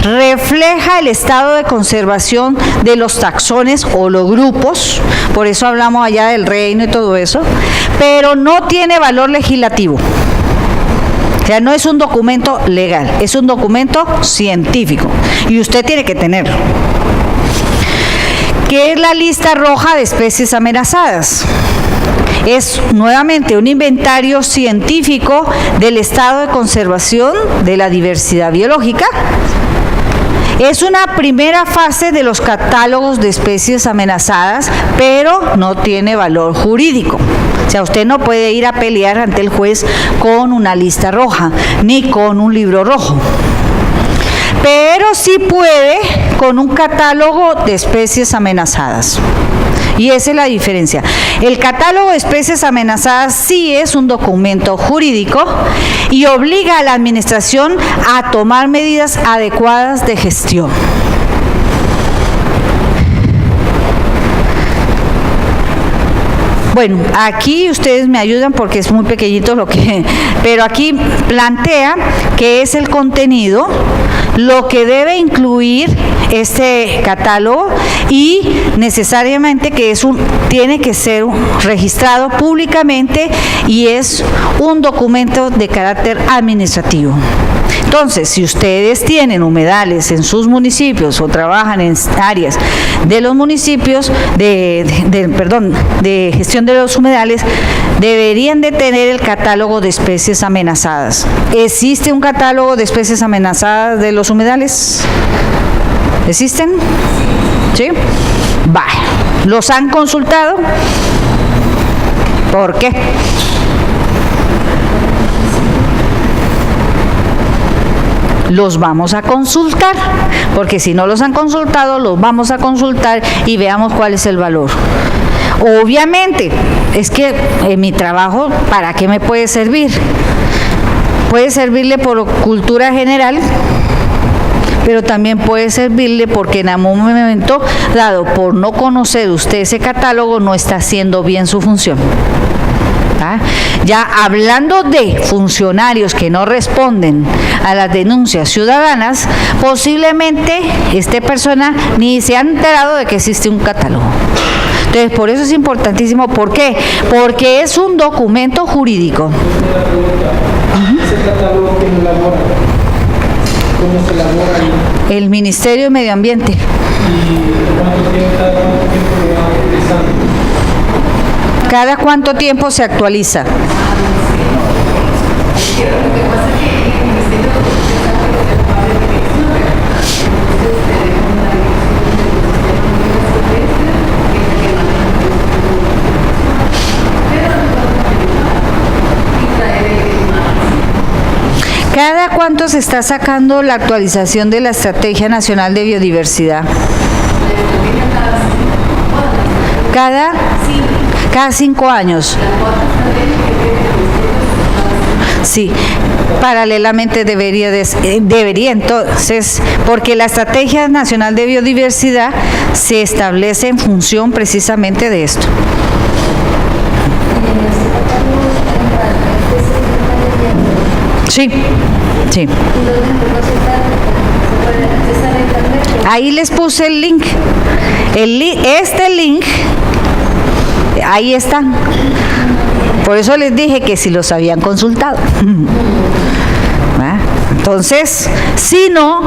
Refleja el estado de conservación de los taxones o los grupos, por eso hablamos allá del reino y todo eso, pero no tiene valor legislativo. O sea, no es un documento legal, es un documento científico y usted tiene que tenerlo. ¿Qué es la lista roja de especies amenazadas? Es nuevamente un inventario científico del estado de conservación de la diversidad biológica. Es una primera fase de los catálogos de especies amenazadas, pero no tiene valor jurídico. O sea, usted no puede ir a pelear ante el juez con una lista roja, ni con un libro rojo. Pero sí puede con un catálogo de especies amenazadas. Y esa es la diferencia. El catálogo de especies amenazadas sí es un documento jurídico y obliga a la administración a tomar medidas adecuadas de gestión. Bueno, aquí ustedes me ayudan porque es muy pequeñito pero aquí plantea qué es el contenido, lo que debe incluir este catálogo y necesariamente que tiene que ser registrado públicamente y es un documento de carácter administrativo. Entonces, si ustedes tienen humedales en sus municipios o trabajan en áreas de los municipios de gestión de los humedales, deberían de tener el catálogo de especies amenazadas. ¿Existe un catálogo de especies amenazadas de los humedales? ¿Existen? ¿Sí? Vale. ¿Los han consultado? ¿Por qué? Los vamos a consultar, porque si no los han consultado, los vamos a consultar y veamos cuál es el valor. Obviamente, es que en mi trabajo, ¿para qué me puede servir? Puede servirle por cultura general, pero también puede servirle porque en algún momento dado, por no conocer usted ese catálogo, no está haciendo bien su función. ¿Ah? Ya hablando de funcionarios que no responden a las denuncias ciudadanas, posiblemente esta persona ni se ha enterado de que existe un catálogo. Entonces, por eso es importantísimo. ¿Por qué? Porque es un documento jurídico. ¿Ese catálogo quién elabora? ¿Cómo se elabora ahí? El Ministerio de Medio Ambiente. ¿Y cuánto tiempo lo van utilizando? ¿Cada cuánto tiempo se actualiza? ¿Cada cuánto se está sacando la actualización de la Estrategia Nacional de Biodiversidad? Cada 5 años. Sí, paralelamente debería entonces, porque la Estrategia Nacional de Biodiversidad se establece en función precisamente de esto. Sí, sí. Ahí les puse el link. Este link, ahí está. Por eso les dije que si los habían consultado. Entonces, si no,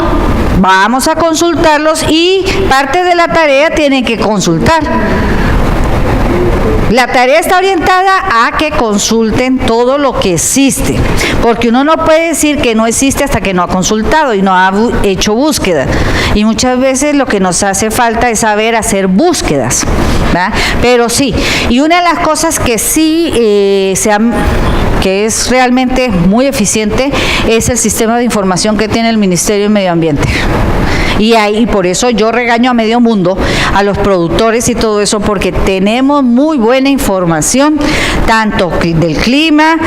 vamos a consultarlos y parte de la tarea tienen que consultar. La tarea está orientada a que consulten todo lo que existe, porque uno no puede decir que no existe hasta que no ha consultado y no ha hecho búsqueda. Y muchas veces lo que nos hace falta es saber hacer búsquedas, ¿verdad? Pero sí, y una de las cosas que sí que es realmente muy eficiente es el sistema de información que tiene el Ministerio de Medio Ambiente. Y por eso yo regaño a medio mundo, a los productores y todo eso, porque tenemos muy buena información, tanto del clima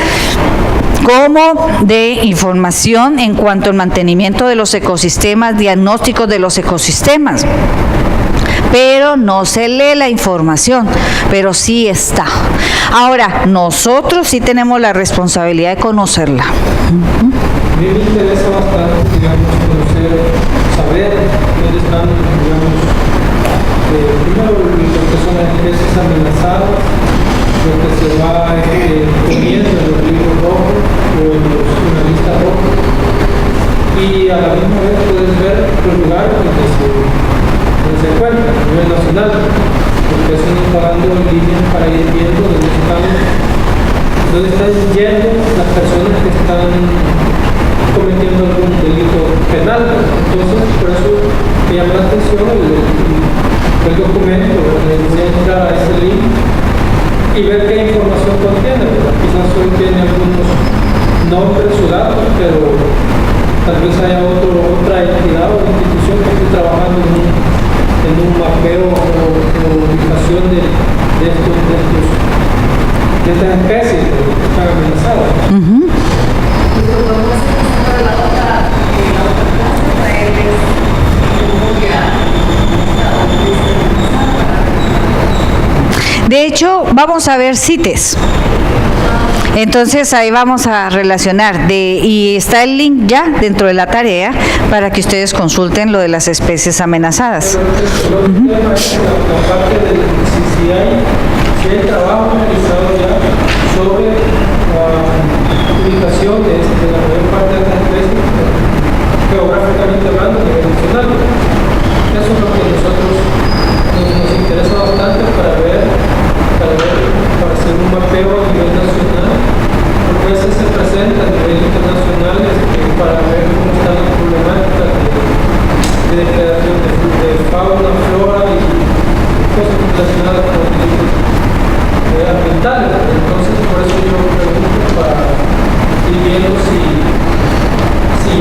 como de información en cuanto al mantenimiento de los ecosistemas, diagnósticos de los ecosistemas. Pero no se lee la información, pero sí está. Ahora, nosotros sí tenemos la responsabilidad de conocerla. A mí me interesa bastante, digamos, conocer, saber dónde están, digamos, primero lo que son las especies amenazadas, lo que se va poniendo en los libros rojos o en la lista roja, y a la misma vez puedes ver los lugares donde se encuentra a nivel nacional, porque eso nos está dando líneas para ir viendo dónde están yendo las personas que están cometiendo algún delito penal. Entonces, por eso me llama la atención el documento, entrar a ese link y ver qué información contiene, ¿verdad? Quizás hoy tiene algunos nombres o datos, pero tal vez haya otra entidad o institución que esté trabajando en un mapeo o ubicación de estas especies que están amenazadas. De hecho, vamos a ver CITES. Entonces ahí vamos a relacionar y está el link ya dentro de la tarea para que ustedes consulten lo de las especies amenazadas. Pero el tema es la parte de si hay trabajo realizado ya sobre la ubicación de la mayor parte de estas especies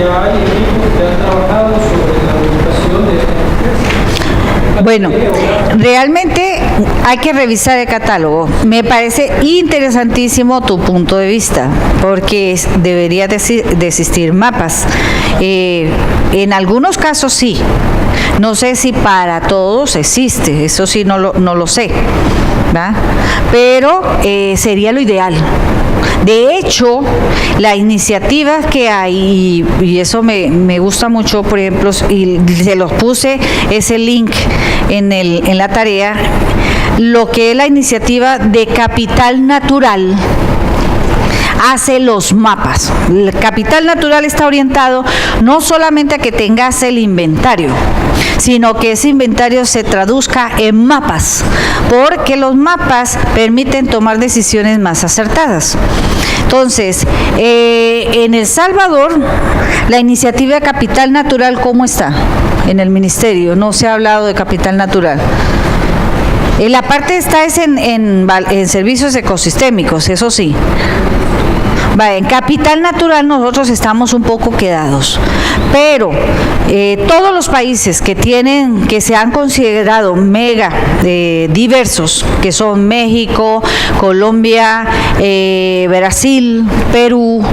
ya hay equipos que han trabajado sobre la ubicación de esta empresa. Bueno, realmente hay que revisar el catálogo. Me parece interesantísimo tu punto de vista, porque debería de existir mapas. En algunos casos sí. No sé si para todos existe, eso sí no lo sé, ¿verdad? Pero sería lo ideal. De hecho, la iniciativa que hay, y eso me gusta mucho, por ejemplo, y se los puse ese link en la tarea, lo que es la iniciativa de Capital Natural, hace los mapas. El Capital Natural está orientado no solamente a que tengas el inventario, sino que ese inventario se traduzca en mapas, porque los mapas permiten tomar decisiones más acertadas. Entonces, en El Salvador, la iniciativa de Capital Natural, ¿cómo está? En el ministerio, no se ha hablado de Capital Natural. La parte está es en servicios ecosistémicos, eso sí. En Capital Natural nosotros estamos un poco quedados, pero todos los países que se han considerado mega diversos, que son México, Colombia, Brasil, Perú,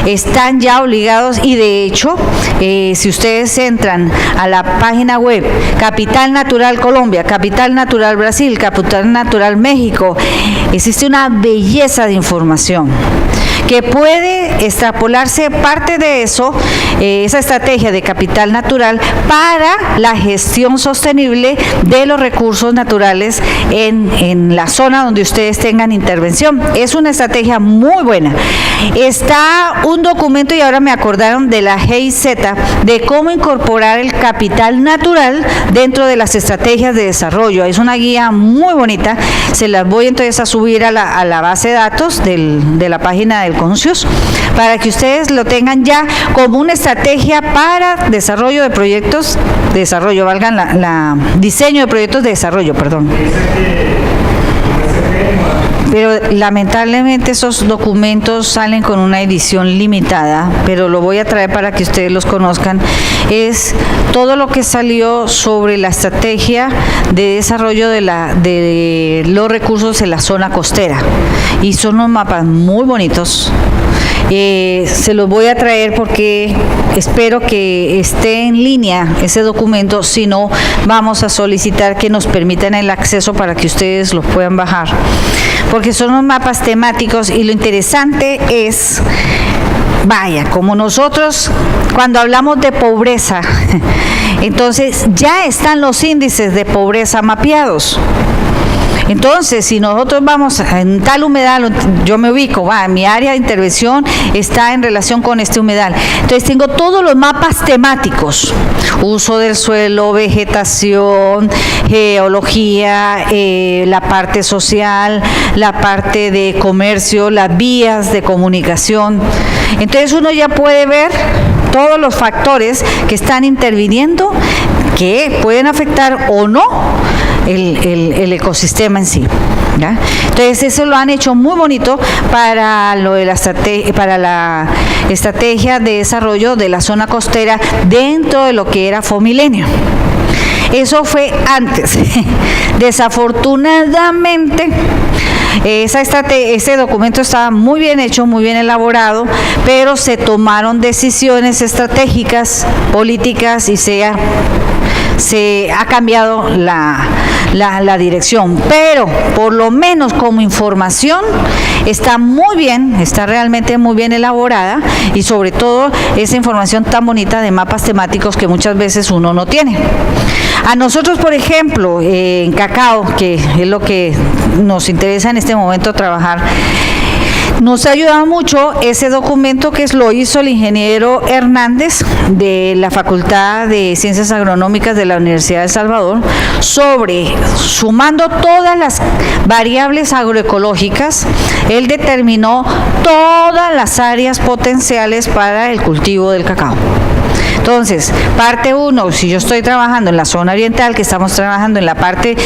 están ya obligados, y de hecho, si ustedes entran a la página web Capital Natural Colombia, Capital Natural Brasil, Capital Natural México, existe una belleza de información que puede extrapolarse parte de eso, esa estrategia de Capital Natural para la gestión sostenible de los recursos naturales en la zona donde ustedes tengan intervención. Es una estrategia muy buena. Está un documento, y ahora me acordaron, de la GIZ, de cómo incorporar el capital natural dentro de las estrategias de desarrollo. Es una guía muy bonita, se las voy entonces a subir a la base de datos de la página del CONSIUS, para que ustedes lo tengan ya como una estrategia para desarrollo de proyectos, diseño de proyectos de desarrollo, perdón. Pero lamentablemente esos documentos salen con una edición limitada, pero lo voy a traer para que ustedes los conozcan. Es todo lo que salió sobre la estrategia de desarrollo de los recursos en la zona costera, y son unos mapas muy bonitos. Se los voy a traer porque espero que esté en línea ese documento. Si no, vamos a solicitar que nos permitan el acceso para que ustedes los puedan bajar, porque son unos mapas temáticos, y lo interesante es, como nosotros cuando hablamos de pobreza, entonces ya están los índices de pobreza mapeados. Entonces, si nosotros vamos en tal humedal, yo me ubico, mi área de intervención está en relación con este humedal. Entonces, tengo todos los mapas temáticos: uso del suelo, vegetación, geología, la parte social, la parte de comercio, las vías de comunicación. Entonces, uno ya puede ver todos los factores que están interviniendo, que pueden afectar o no el ecosistema en sí, ¿ya? Entonces eso lo han hecho muy bonito para lo de la estrategia de desarrollo de la zona costera dentro de lo que era Fomilenio. Eso fue antes. Desafortunadamente, ese documento estaba muy bien hecho, muy bien elaborado, pero se tomaron decisiones estratégicas, políticas, y se ha cambiado la dirección, pero por lo menos como información está muy bien, está realmente muy bien elaborada, y sobre todo esa información tan bonita de mapas temáticos que muchas veces uno no tiene. A nosotros, por ejemplo, en cacao, que es lo que nos interesa en este momento trabajar, nos ha ayudado mucho ese documento que lo hizo el ingeniero Hernández de la Facultad de Ciencias Agronómicas de la Universidad de El Salvador, sumando todas las variables agroecológicas. Él determinó todas las áreas potenciales para el cultivo del cacao. Entonces, parte 1, si yo estoy trabajando en la zona oriental, que estamos trabajando en la parte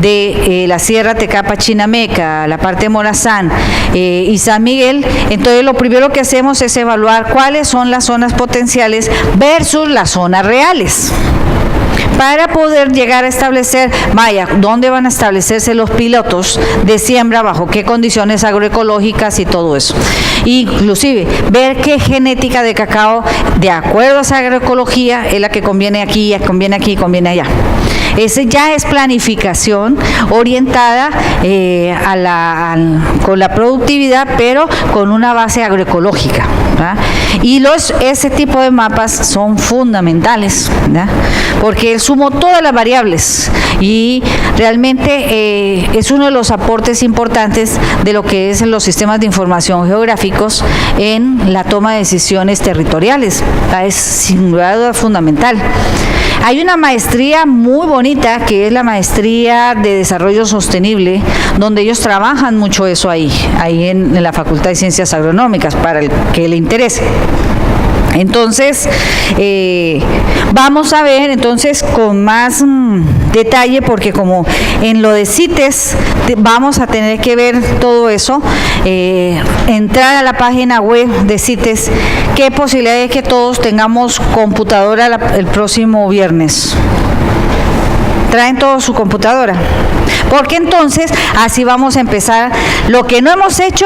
de la Sierra Tecapa-Chinameca, la parte de Morazán y San Miguel, entonces lo primero que hacemos es evaluar cuáles son las zonas potenciales versus las zonas reales, para poder llegar a establecer, vaya, dónde van a establecerse los pilotos de siembra, bajo qué condiciones agroecológicas y todo eso. Inclusive, ver qué genética de cacao, de acuerdo a esa agroecología, es la que conviene aquí, conviene allá. Ese ya es planificación orientada con la productividad, pero con una base agroecológica, ¿verdad? Y ese tipo de mapas son fundamentales, ¿verdad? Porque sumo todas las variables y realmente es uno de los aportes importantes de lo que es los sistemas de información geográficos en la toma de decisiones territoriales. Es sin duda fundamental. Hay una maestría muy bonita que es la maestría de desarrollo sostenible, donde ellos trabajan mucho eso ahí en la Facultad de Ciencias Agronómicas, para el que le interese. Entonces, vamos a ver entonces con más detalle, porque como en lo de CITES vamos a tener que ver todo eso, entrar a la página web de CITES, qué posibilidad es que todos tengamos computadora el próximo viernes. Traen todo su computadora, porque entonces así vamos a empezar. Lo que no hemos hecho,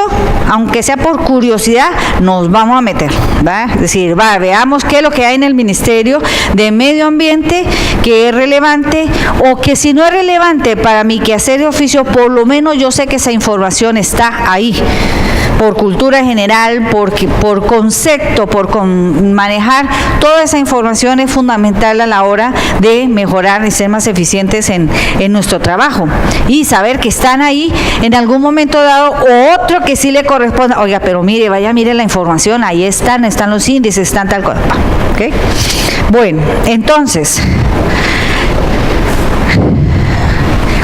aunque sea por curiosidad, nos vamos a meter, ¿va? Es decir, veamos qué es lo que hay en el Ministerio de Medio Ambiente que es relevante, o que si no es relevante para mi quehacer de oficio, por lo menos yo sé que esa información está ahí, por cultura general, por concepto, manejar toda esa información es fundamental a la hora de mejorar y ser más eficientes en nuestro trabajo, y saber que están ahí en algún momento dado, o otro que sí le corresponde, oiga, pero mire la información, ahí están los índices, están tal cosa, ¿ok? Bueno, entonces,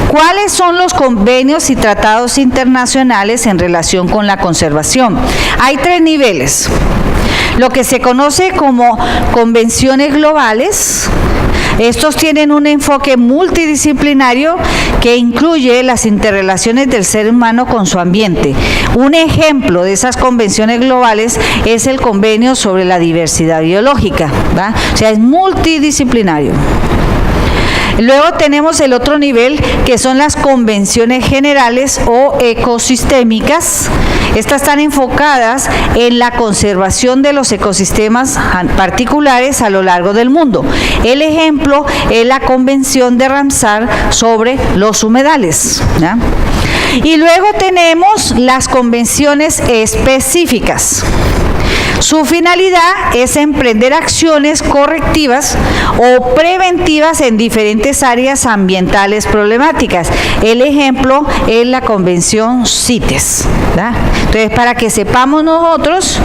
¿cuáles son los convenios y tratados internacionales en relación con la conservación? Hay 3 niveles. Lo que se conoce como convenciones globales. Estos tienen un enfoque multidisciplinario que incluye las interrelaciones del ser humano con su ambiente. Un ejemplo de esas convenciones globales es el Convenio sobre la Diversidad Biológica, ¿verdad? O sea, es multidisciplinario. Luego tenemos el otro nivel, que son las convenciones generales o ecosistémicas. Estas están enfocadas en la conservación de los ecosistemas particulares a lo largo del mundo. El ejemplo es la Convención de Ramsar sobre los humedales, ¿ya? Y luego tenemos las convenciones específicas. Su finalidad es emprender acciones correctivas o preventivas en diferentes áreas ambientales problemáticas. El ejemplo es la Convención CITES, ¿verdad? Entonces, para que sepamos nosotros,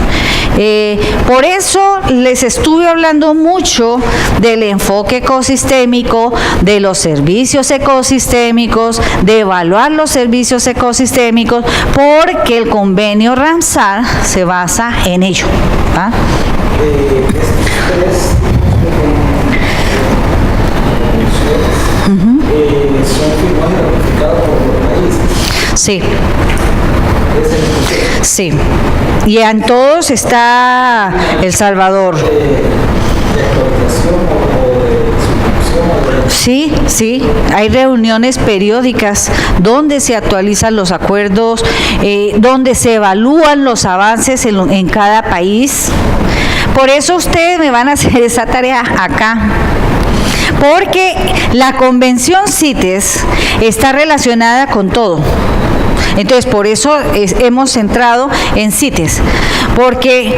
por eso les estuve hablando mucho del enfoque ecosistémico, de los servicios ecosistémicos, de evaluar los servicios ecosistémicos, porque el convenio Ramsar se basa en ello. ¿Ah? Son firmados y ratificados por los países. Sí. Sí. Y en todos está El Salvador. De actualización o de suscripción. Sí, hay reuniones periódicas donde se actualizan los acuerdos, donde se evalúan los avances en cada país. Por eso ustedes me van a hacer esa tarea acá, porque la Convención CITES está relacionada con todo. Entonces, por eso hemos centrado en CITES, porque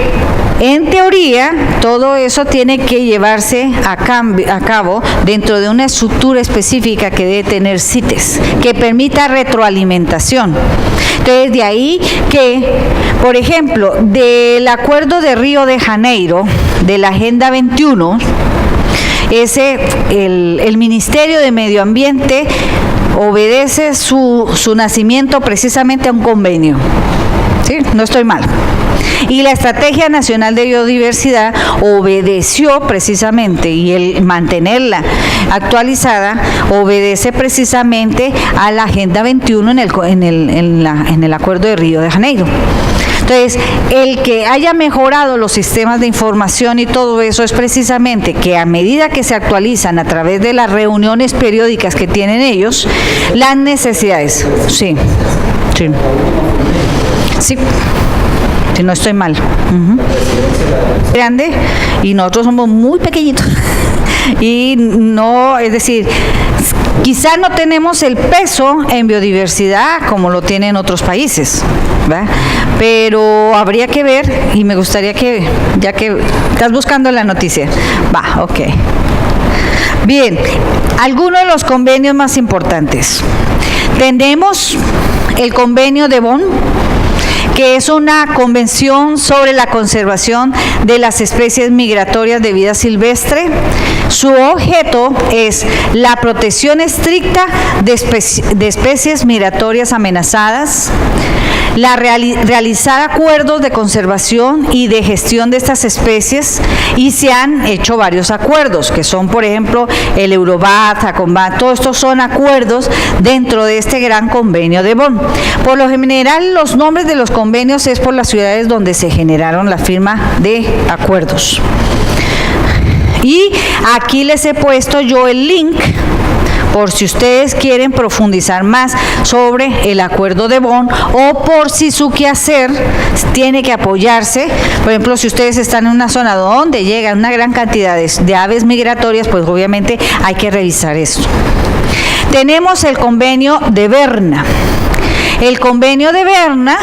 en teoría todo eso tiene que llevarse a cabo dentro de una estructura específica que debe tener CITES, que permita retroalimentación. Entonces, de ahí que, por ejemplo, del Acuerdo de Río de Janeiro, de la Agenda 21, el Ministerio de Medio Ambiente obedece su nacimiento precisamente a un convenio. ¿Sí? No estoy mal. Y la Estrategia Nacional de Biodiversidad obedeció precisamente, y el mantenerla actualizada obedece precisamente a la Agenda 21 en el Acuerdo de Río de Janeiro. Entonces, el que haya mejorado los sistemas de información y todo eso es precisamente que a medida que se actualizan a través de las reuniones periódicas que tienen ellos, las necesidades. Sí, sí. Sí. Si no estoy mal. Grande, y nosotros somos muy pequeñitos. Y no, es decir, quizá no tenemos el peso en biodiversidad como lo tienen otros países, ¿verdad? Pero habría que ver, y me gustaría que, ya que estás buscando la noticia, va, ok. Bien, algunos de los convenios más importantes. Tenemos el convenio de Bonn, que es una convención sobre la conservación de las especies migratorias de vida silvestre. Su objeto es la protección estricta de especies migratorias amenazadas, realizar acuerdos de conservación y de gestión de estas especies, y se han hecho varios acuerdos, que son, por ejemplo, el Eurobat, ACOMBAT, todos estos son acuerdos dentro de este gran convenio de Bonn. Por lo general, los nombres de los convenios es por las ciudades donde se generaron la firma de acuerdos. Y aquí les he puesto yo el link por si ustedes quieren profundizar más sobre el acuerdo de Bonn, o por si su quehacer tiene que apoyarse. Por ejemplo, si ustedes están en una zona donde llegan una gran cantidad de aves migratorias, pues obviamente hay que revisar esto. Tenemos el convenio de Berna. El convenio de Berna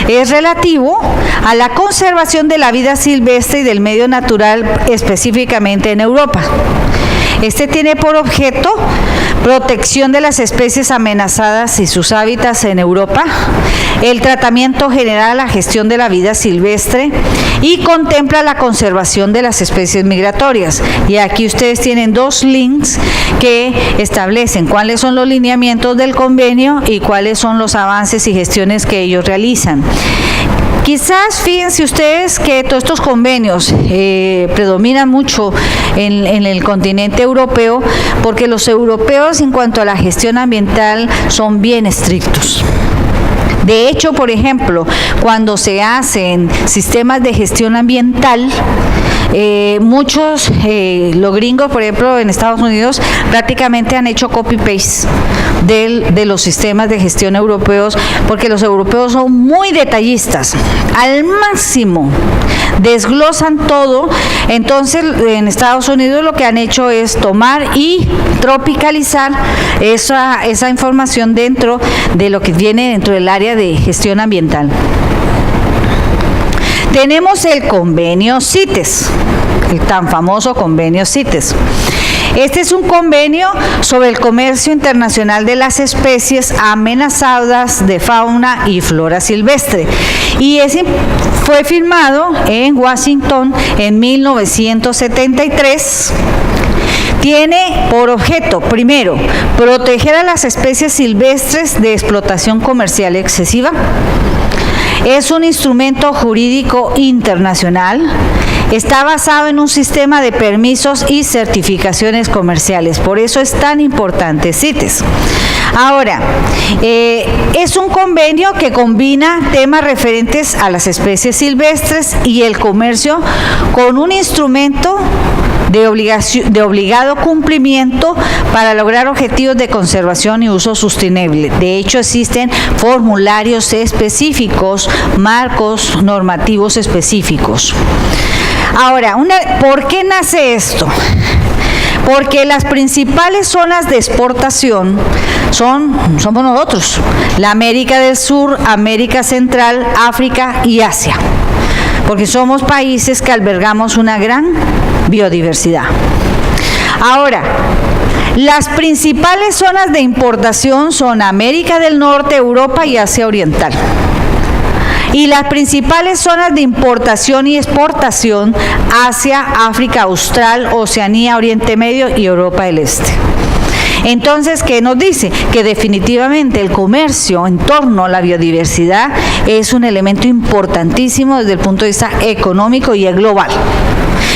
es relativo a la conservación de la vida silvestre y del medio natural, específicamente en Europa. Este tiene por objeto protección de las especies amenazadas y sus hábitats en Europa, el tratamiento general, la gestión de la vida silvestre, y contempla la conservación de las especies migratorias. Y aquí ustedes tienen dos links que establecen cuáles son los lineamientos del convenio y cuáles son los avances y gestiones que ellos realizan. Quizás fíjense ustedes que todos estos convenios predominan mucho en el continente europeo, porque los europeos en cuanto a la gestión ambiental son bien estrictos. De hecho, por ejemplo, cuando se hacen sistemas de gestión ambiental, muchos, los gringos, por ejemplo, en Estados Unidos, prácticamente han hecho copy-paste de los sistemas de gestión europeos, porque los europeos son muy detallistas, al máximo, desglosan todo. Entonces, en Estados Unidos lo que han hecho es tomar y tropicalizar esa información dentro de lo que viene dentro del área de gestión ambiental. Tenemos el convenio CITES, el tan famoso convenio CITES. Este es un convenio sobre el comercio internacional de las especies amenazadas de fauna y flora silvestre, y fue firmado en Washington en 1973. Tiene por objeto, primero, proteger a las especies silvestres de explotación comercial excesiva. Es un instrumento jurídico internacional. Está basado en un sistema de permisos y certificaciones comerciales. Por eso es tan importante CITES. Ahora, es un convenio que combina temas referentes a las especies silvestres y el comercio con un instrumento de obligado cumplimiento para lograr objetivos de conservación y uso sostenible. De hecho, existen formularios específicos, marcos normativos específicos. Ahora, ¿por qué nace esto? Porque las principales zonas de exportación somos nosotros, la América del Sur, América Central, África y Asia, porque somos países que albergamos una gran biodiversidad. Ahora, las principales zonas de importación son América del Norte, Europa y Asia Oriental. Y las principales zonas de importación y exportación, Asia, África Austral, Oceanía, Oriente Medio y Europa del Este. Entonces, ¿qué nos dice? Que definitivamente el comercio en torno a la biodiversidad es un elemento importantísimo desde el punto de vista económico y global.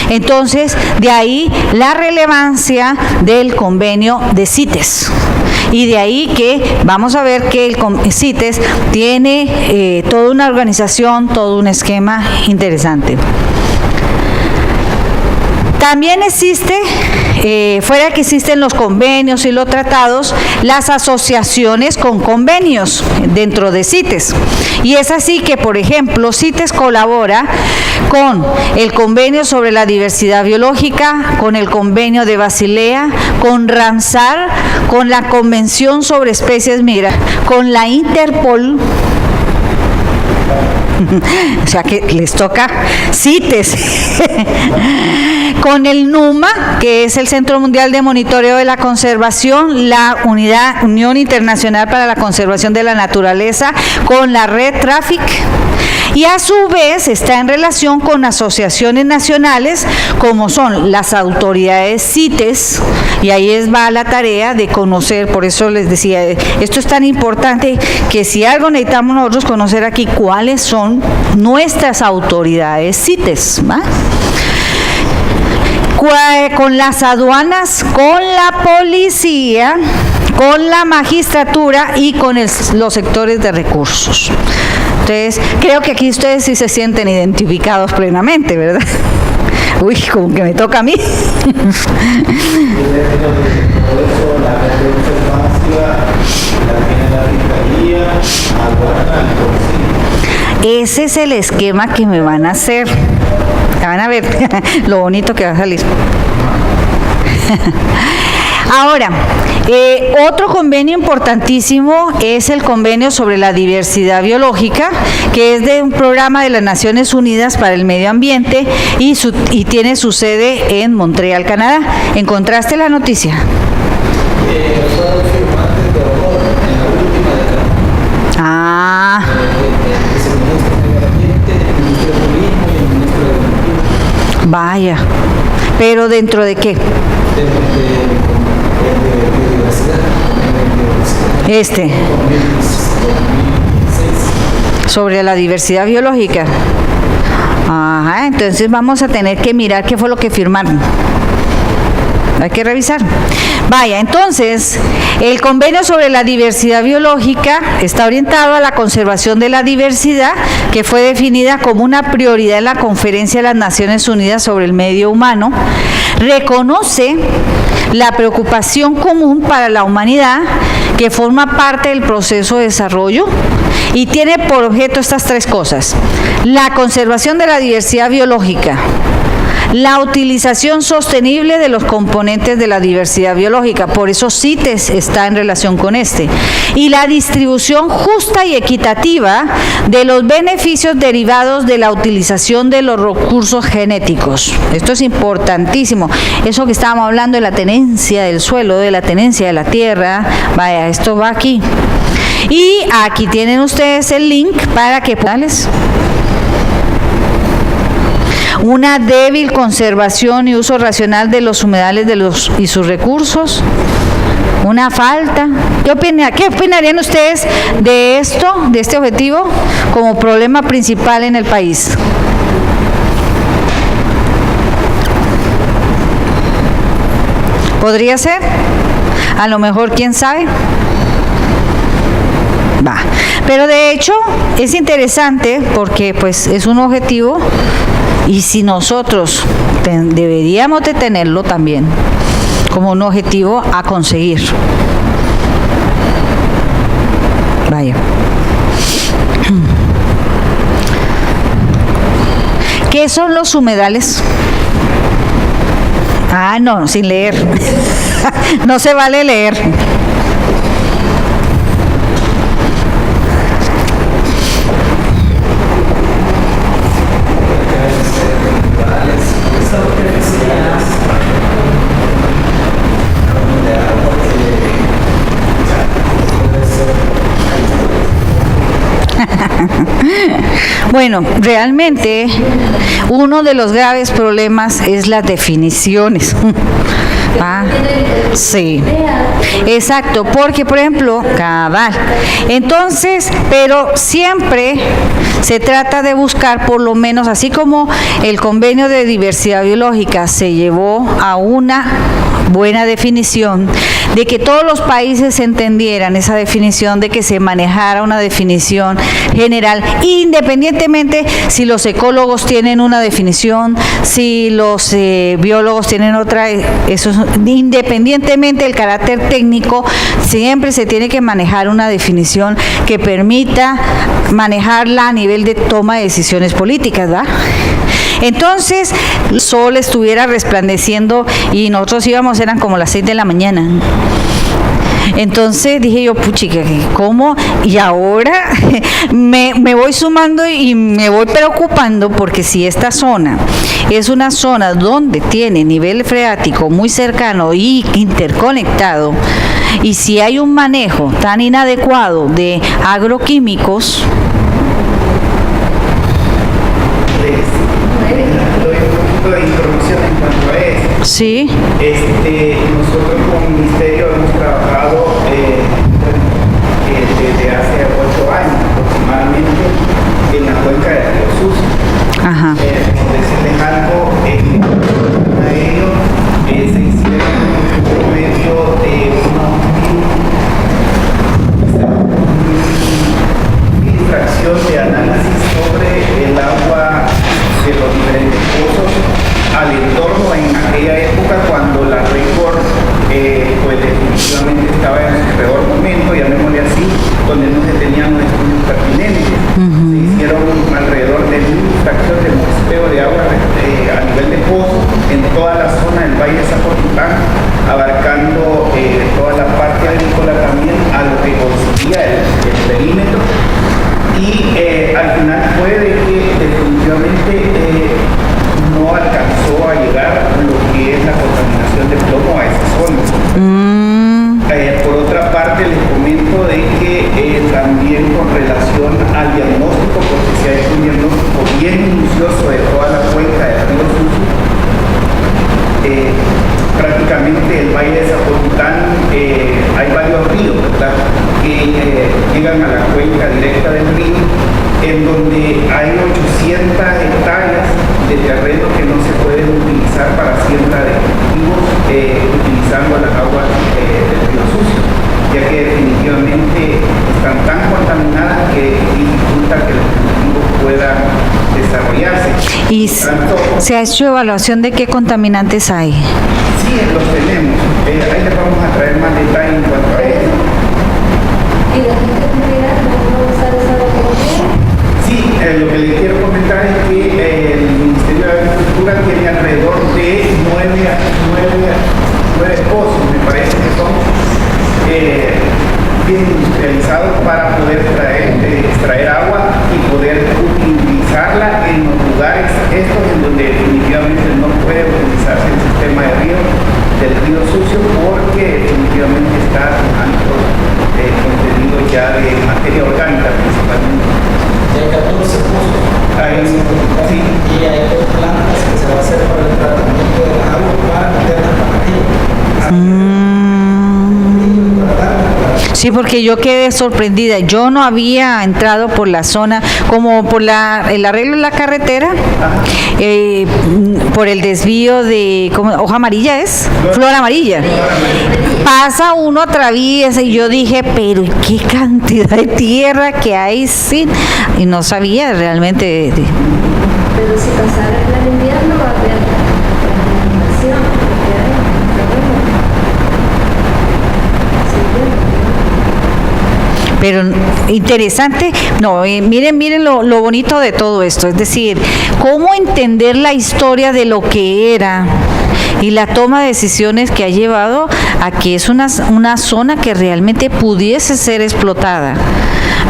Entonces, de ahí la relevancia del convenio de CITES. Y de ahí que vamos a ver que el CITES tiene toda una organización, todo un esquema interesante. También existe, fuera que existen los convenios y los tratados, las asociaciones con convenios dentro de CITES. Y es así que, por ejemplo, CITES colabora con el convenio sobre la diversidad biológica, con el convenio de Basilea, con Ramsar, con la Convención sobre especies migratorias, con la Interpol. O sea que les toca CITES, con el NUMA, que es el Centro Mundial de Monitoreo de la Conservación, la Unión Internacional para la Conservación de la Naturaleza, con la Red Traffic, y a su vez está en relación con asociaciones nacionales como son las autoridades CITES, y ahí va la tarea de conocer. Por eso les decía, esto es tan importante que si algo necesitamos nosotros conocer aquí, cuáles son nuestras autoridades CITES, ¿va? Con las aduanas, con la policía, con la magistratura y con los sectores de recursos. Entonces, creo que aquí ustedes sí se sienten identificados plenamente, ¿verdad? Uy, como que me toca a mí. Ese es el esquema que me van a hacer. Van a ver lo bonito que va a salir. Ahora, otro convenio importantísimo es el convenio sobre la diversidad biológica, que es de un programa de las Naciones Unidas para el Medio Ambiente y tiene su sede en Montreal, Canadá. ¿Encontraste la noticia? Ah. Vaya. ¿Pero dentro de qué? Sobre la diversidad biológica. Ajá, entonces vamos a tener que mirar qué fue lo que firmaron. Hay que revisar. Vaya, entonces, el convenio sobre la diversidad biológica está orientado a la conservación de la diversidad, que fue definida como una prioridad en la Conferencia de las Naciones Unidas sobre el Medio Humano. Reconoce la preocupación común para la humanidad, que forma parte del proceso de desarrollo, y tiene por objeto estas tres cosas: la conservación de la diversidad biológica, la utilización sostenible de los componentes de la diversidad biológica, por eso CITES está en relación con y la distribución justa y equitativa de los beneficios derivados de la utilización de los recursos genéticos. Esto es importantísimo. Eso que estábamos hablando de la tenencia del suelo, de la tenencia de la tierra, vaya, esto va aquí. Y aquí tienen ustedes el link para que puedan una débil conservación y uso racional de los humedales y sus recursos, una falta. ¿Qué opinarían ustedes de esto, de este objetivo, como problema principal en el país? ¿Podría ser? A lo mejor, ¿quién sabe? Va. Pero de hecho es interesante porque pues es un objetivo, y si nosotros deberíamos de tenerlo también como un objetivo a conseguir. Vaya. ¿Qué son los humedales? Ah, no, sin leer. No se vale leer. Bueno, realmente uno de los graves problemas es las definiciones. que Ah, no tienen sí. idea. Exacto, porque por ejemplo, cabal. Entonces, pero siempre se trata de buscar por lo menos, así como el convenio de diversidad biológica se llevó a una buena definición, de que todos los países entendieran esa definición, de que se manejara una definición general, independientemente si los ecólogos tienen una definición, si los biólogos tienen otra, eso es, independientemente del carácter técnico, siempre se tiene que manejar una definición que permita manejarla a nivel de toma de decisiones políticas, ¿verdad? Entonces, el sol estuviera resplandeciendo y nosotros íbamos, eran como las 6 de la mañana. Entonces dije yo, puchica, ¿cómo? Y ahora me voy sumando y me voy preocupando porque si esta zona es una zona donde tiene nivel freático muy cercano y interconectado, y si hay un manejo tan inadecuado de agroquímicos, Doy un poquito de información en cuanto a eso. sí, Nosotros como ministerio hemos trabajado desde hace 8 años aproximadamente en la cuenca del Río Sucio. ajá, Por decirles algo, a ellos se hicieron por medio de una infracción de análisis sobre el agua de los diferentes pozos al entorno en aquella época cuando la récord pues definitivamente estaba en su peor momento, llamémosle así, donde no se tenían los estudios pertinentes. Se hicieron alrededor de 1000 fracciones de muestreo de agua a nivel de pozo en toda la zona del Valle de Zapotlán, abarcando toda la parte agrícola también a lo que consistía el perímetro. Y al final fue de que definitivamente no alcanzó a llegar lo que es la contaminación de plomo a esa zona. Por otra parte, les comento de que también con relación al diagnóstico, porque se ha hecho un diagnóstico bien minucioso de toda la cuenca del Río Sucio, prácticamente el Valle de Zapotlán, hay varios ríos, ¿verdad?, que llegan a la cuenca directa del río, en donde hay 800 hectáreas de terreno que no se pueden utilizar para siembra de cultivos utilizando las aguas del Río Sucio, ya que definitivamente están tan contaminadas que dificulta que los cultivos puedan desarrollarse. y Tanto, se ha hecho evaluación de qué contaminantes hay. sí, los tenemos. Ahí les vamos a traer más detalles en cuanto a eso. Y la gente pudiera no usar esa tecnología. Sí, lo que les quiero comentar es que el Ministerio de Agricultura tiene alrededor de 9 pozos, me parece que son bien industrializados para poder extraer agua y poder utilizarla en los lugares estos en donde definitivamente no puede utilizarse el sistema de río del Río Sucio porque definitivamente está alto contenido ya de materia orgánica principalmente. hay 14 pozos. Sí. Y hay 2 plantas que se va a hacer para el tratamiento del agua para meterla para arriba. Sí, porque yo quedé sorprendida. Yo no había entrado por la zona, como por el arreglo de la carretera, por el desvío de hoja amarilla es, flor amarilla. Pasa uno, atraviesa y yo dije, pero qué cantidad de tierra que hay, sí, y no sabía realmente. Pero si pasara el plan invierno va a haber contaminación, porque hay Pero interesante, no, miren lo bonito de todo esto, es decir, cómo entender la historia de lo que era y la toma de decisiones que ha llevado a que es una zona que realmente pudiese ser explotada,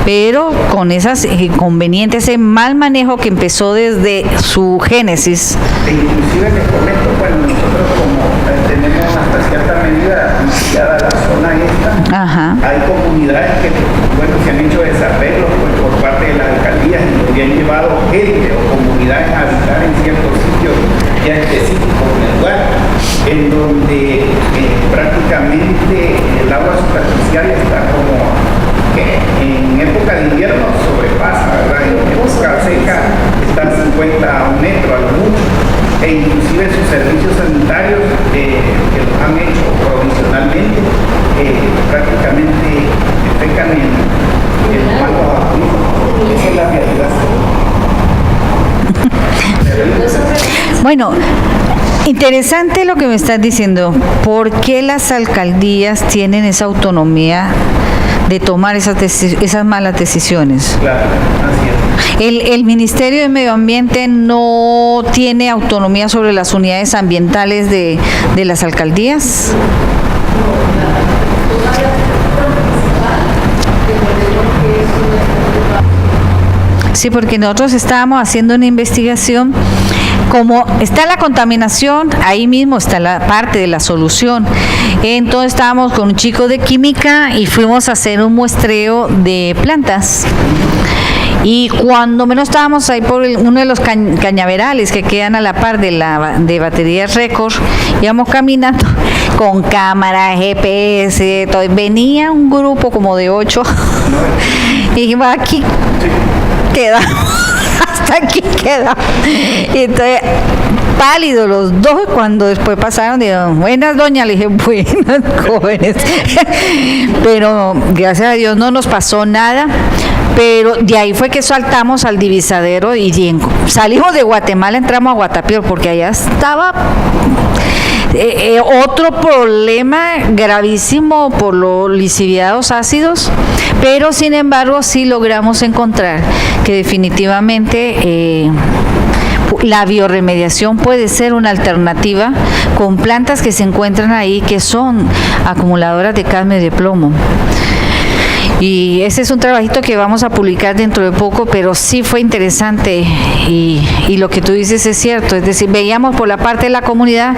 pero con esas inconvenientes, ese mal manejo que empezó desde su génesis. E inclusive les comento, bueno, nosotros como tenemos hasta cierta medida iniciada la zona esta, Ajá. hay comunidades que, bueno, se han hecho desarreglos por parte de las alcaldías y han llevado gente o comunidades a habitar en ciertos sitios ya específicos del lugar. en donde prácticamente el agua superficial está como que en época de invierno sobrepasa, ¿verdad? En época seca está a 50 a 1 metro a lo mucho, e inclusive sus servicios sanitarios que los han hecho provisionalmente prácticamente pecan en agua. Esa es la realidad. Bueno, interesante lo que me estás diciendo. ¿Por qué las alcaldías tienen esa autonomía de tomar esas malas decisiones? Claro, así es. ¿El Ministerio de Medio Ambiente no tiene autonomía sobre las unidades ambientales de las alcaldías? Sí, porque nosotros estábamos haciendo una investigación. Como está la contaminación, ahí mismo está la parte de la solución. Entonces estábamos con un chico de química y fuimos a hacer un muestreo de plantas. Y cuando menos estábamos ahí por uno de los cañaverales que quedan a la par de Baterías Récord, íbamos caminando con cámara, GPS, todo. Venía un grupo como de 8 y dijimos, aquí quedamos, hasta aquí quedamos. Y entonces, pálidos los dos, cuando después pasaron, dijeron, buenas doña, le dije, buenas jóvenes. Pero gracias a Dios no nos pasó nada. Pero de ahí fue que saltamos al divisadero y salimos de Guatemala, entramos a Guatapior, porque allá estaba otro problema gravísimo por los lixiviados ácidos, pero sin embargo sí logramos encontrar que definitivamente la biorremediación puede ser una alternativa con plantas que se encuentran ahí que son acumuladoras de cadmio y de plomo. Y ese es un trabajito que vamos a publicar dentro de poco, pero sí fue interesante y lo que tú dices es cierto. Es decir, veíamos por la parte de la comunidad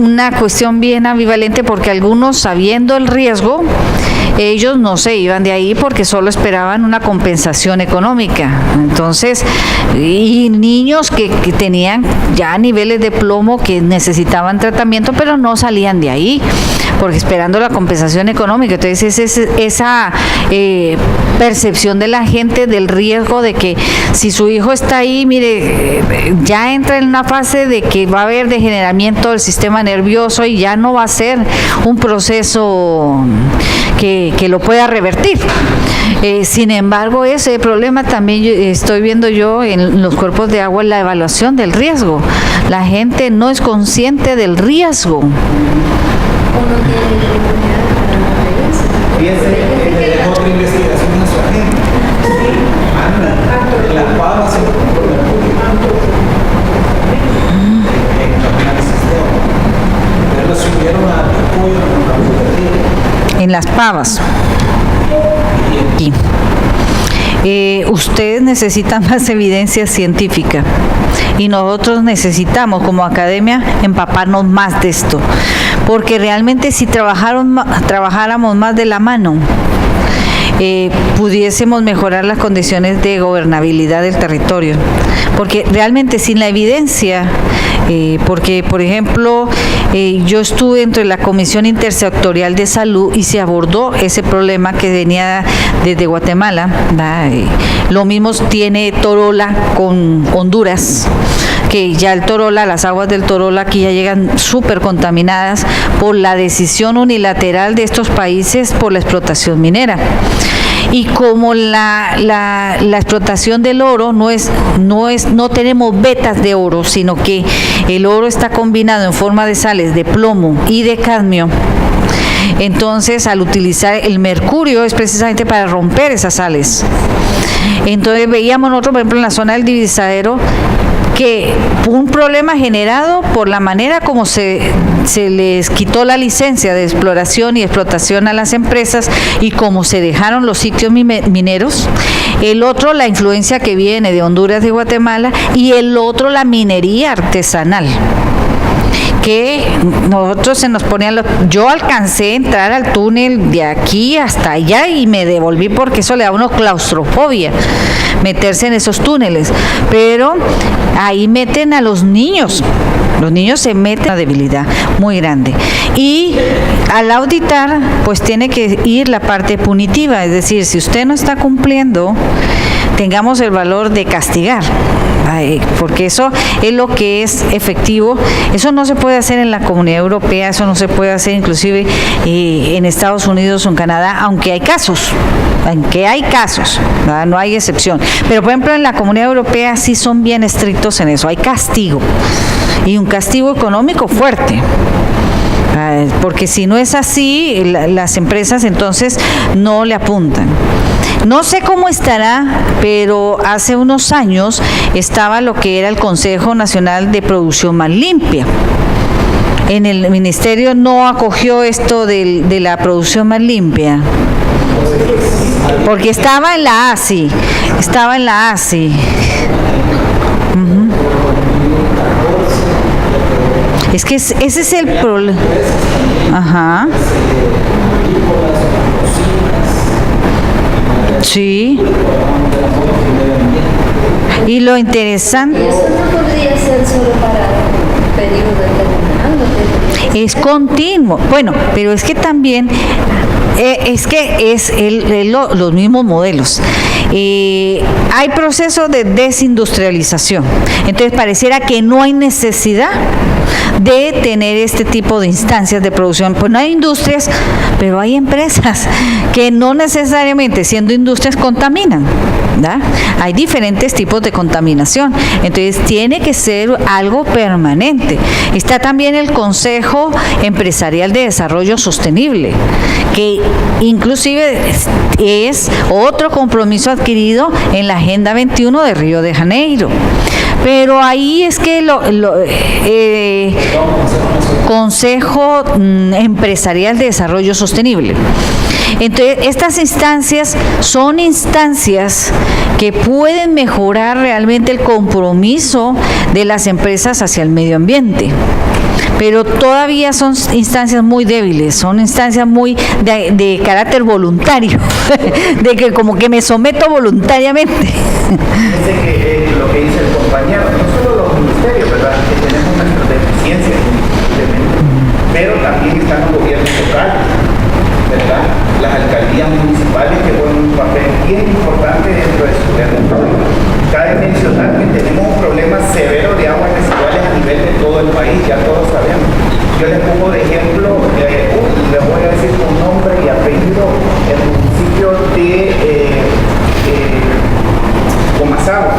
una cuestión bien ambivalente, porque algunos, sabiendo el riesgo, ellos no se iban de ahí porque solo esperaban una compensación económica. Entonces, y niños que tenían ya niveles de plomo que necesitaban tratamiento, pero no salían de ahí porque esperando la compensación económica. Entonces, esa percepción de la gente del riesgo de que si su hijo está ahí, mire, ya entra en una fase de que va a haber degeneramiento del sistema nervioso y ya no va a ser un proceso que lo pueda revertir. Sin embargo, ese problema también estoy viendo yo en los cuerpos de agua, la evaluación del riesgo. La gente no es consciente del riesgo. Uno tiene oportunidad para la referencia. Fíjense, otra investigación en su agenda. Anda, en las pavas en pero subieron a apoyo en Las Pavas. Aquí. Ustedes necesitan más evidencia científica y nosotros necesitamos como academia empaparnos más de esto, porque realmente si trabajáramos más de la mano, pudiésemos mejorar las condiciones de gobernabilidad del territorio, porque realmente sin la evidencia, porque por ejemplo yo estuve dentro de la Comisión Intersectorial de Salud y se abordó ese problema que venía desde Guatemala. Lo mismo tiene Torola con Honduras, que ya el Torola, las aguas del Torola aquí ya llegan súper contaminadas por la decisión unilateral de estos países por la explotación minera. Y como la explotación del oro no tenemos vetas de oro, sino que el oro está combinado en forma de sales de plomo y de cadmio. Entonces, al utilizar el mercurio es precisamente para romper esas sales. Entonces veíamos nosotros, por ejemplo, en la zona del divisadero, que un problema generado por la manera como se les quitó la licencia de exploración y explotación a las empresas y como se dejaron los sitios mineros. El otro, la influencia que viene de Honduras y Guatemala, y el otro, la minería artesanal, que nosotros se nos ponían yo alcancé a entrar al túnel de aquí hasta allá y me devolví porque eso le da a uno claustrofobia meterse en esos túneles, pero ahí meten a los niños Los niños se meten en una debilidad muy grande. Y al auditar, pues tiene que ir la parte punitiva, es decir, si usted no está cumpliendo, tengamos el valor de castigar, porque eso es lo que es efectivo. Eso no se puede hacer en la Comunidad Europea, eso no se puede hacer inclusive en Estados Unidos o en Canadá, aunque hay casos, ¿verdad? No hay excepción. Pero por ejemplo en la Comunidad Europea sí son bien estrictos en eso, hay castigo, y un castigo económico fuerte. Porque si no es así, las empresas entonces no le apuntan. No sé cómo estará, pero hace unos años estaba lo que era el Consejo Nacional de Producción Más Limpia. En el ministerio no acogió esto de la producción más limpia, porque estaba en la ASI, Ujú. Es que ese es el problema. Ajá. Sí. Y lo interesante... Y eso no podría ser solo para un periodo determinado. Es continuo. Bueno, pero es que también es los mismos modelos. Hay proceso de desindustrialización. Entonces pareciera que no hay necesidad de tener este tipo de instancias de producción. Pues no hay industrias, pero hay empresas que no necesariamente siendo industrias contaminan, ¿verdad? Hay diferentes tipos de contaminación. Entonces tiene que ser algo permanente. Está también el Consejo Empresarial de Desarrollo Sostenible, que inclusive es otro compromiso adquirido en la Agenda 21 de Río de Janeiro. Pero ahí es que Consejo Empresarial de Desarrollo Sostenible. Entonces, estas instancias son instancias que pueden mejorar realmente el compromiso de las empresas hacia el medio ambiente. Pero todavía son instancias muy débiles, son instancias muy de carácter voluntario, de que como que me someto voluntariamente. Fíjense que lo que dice el compañero, no solo los ministerios, ¿verdad?, que tenemos nuestras deficiencias, pero también están los gobiernos locales, ¿verdad?, las alcaldías municipales que juegan un papel bien importante dentro de su territorio. Cabe mencionar que tenemos un problema severo de aguas residuales a nivel de todo el país, ya todos sabemos. Yo les pongo de ejemplo, les voy a decir con nombre y apellido, el municipio de Comasagua.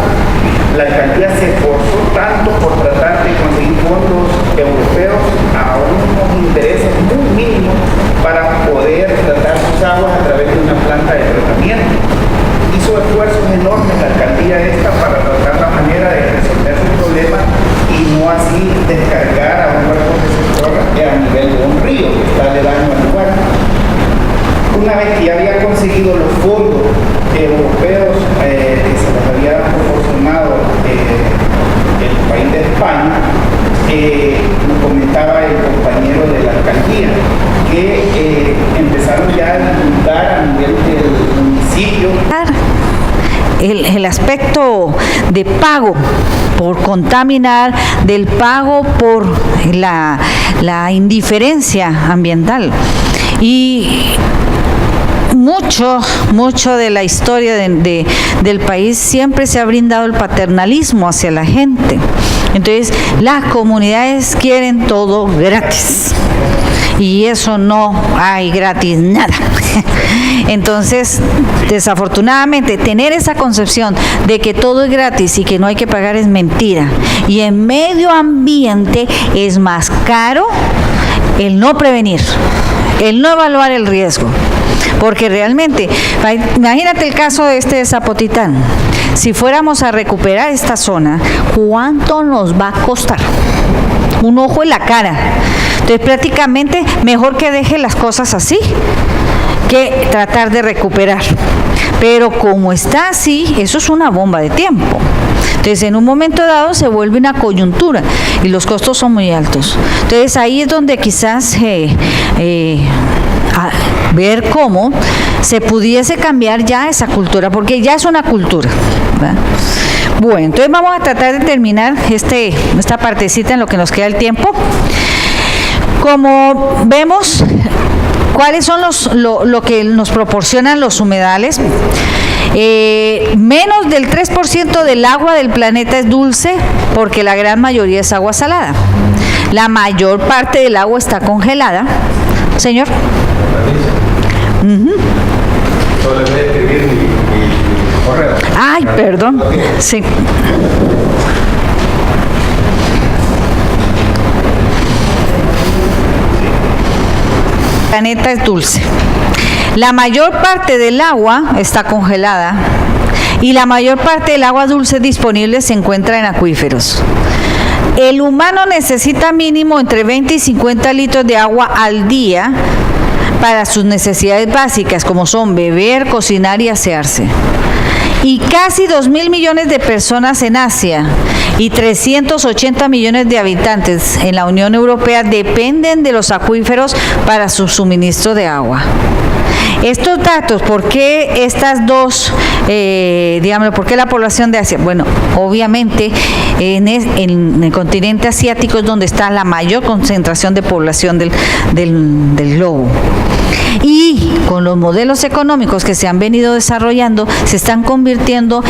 La alcaldía se esforzó tanto por tratar de conseguir fondos europeos a unos intereses muy mínimos para poder tratar sus aguas a través de una planta de tratamiento. Hizo esfuerzos enormes la alcaldía esta para tratar la manera de resolver su problema y no así descargar a un cuerpo de sector a nivel de un río que está aledaño al lugar. Una vez que ya había conseguido los fondos europeos que se les había proporcionado el país de España, nos comentaba el compañero de la alcaldía que empezaron ya a inundar a nivel del municipio. El aspecto de pago por contaminar, del pago por la indiferencia ambiental. Y mucho de la historia del país siempre se ha brindado el paternalismo hacia la gente. Entonces, las comunidades quieren todo gratis. Y eso no hay gratis nada. Entonces, desafortunadamente, tener esa concepción de que todo es gratis y que no hay que pagar es mentira. Y en medio ambiente es más caro el no prevenir, el no evaluar el riesgo. Porque realmente, imagínate el caso de Zapotitán. Si fuéramos a recuperar esta zona, ¿cuánto nos va a costar? Un ojo en la cara. Entonces, prácticamente mejor que deje las cosas así que tratar de recuperar. Pero como está así, eso es una bomba de tiempo. Entonces, en un momento dado se vuelve una coyuntura y los costos son muy altos. Entonces, ahí es donde quizás ver cómo se pudiese cambiar ya esa cultura, porque ya es una cultura, ¿verdad? Bueno, entonces vamos a tratar de terminar esta partecita en lo que nos queda el tiempo. Como vemos, ¿cuáles son lo que nos proporcionan los humedales? Menos del 3% del agua del planeta es dulce, porque la gran mayoría es agua salada. La mayor parte del agua está congelada. Señor. Solo le voy a escribir mi correo. Ay, perdón. Sí. El planeta es dulce. La mayor parte del agua está congelada y la mayor parte del agua dulce disponible se encuentra en acuíferos. El humano necesita mínimo entre 20 y 50 litros de agua al día para sus necesidades básicas, como son beber, cocinar y asearse. Y casi 2.000 millones de personas en Asia y 380 millones de habitantes en la Unión Europea dependen de los acuíferos para su suministro de agua. Estos datos, ¿por qué estas dos, por qué la población de Asia? Bueno, obviamente en el continente asiático es donde está la mayor concentración de población del globo. Y con los modelos económicos que se han venido desarrollando, se están convirtiendo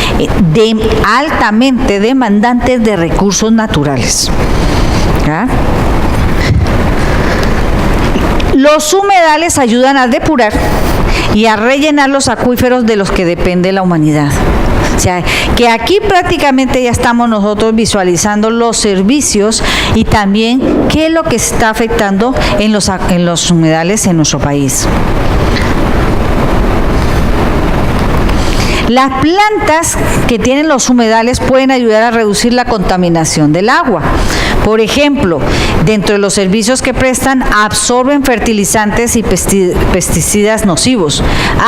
altamente demandantes de recursos naturales. ¿Ah? Los humedales ayudan a depurar y a rellenar los acuíferos de los que depende la humanidad. O sea, que aquí prácticamente ya estamos nosotros visualizando los servicios y también qué es lo que está afectando en los humedales en nuestro país. Las plantas que tienen los humedales pueden ayudar a reducir la contaminación del agua. Por ejemplo, dentro de los servicios que prestan, absorben fertilizantes y pesticidas nocivos,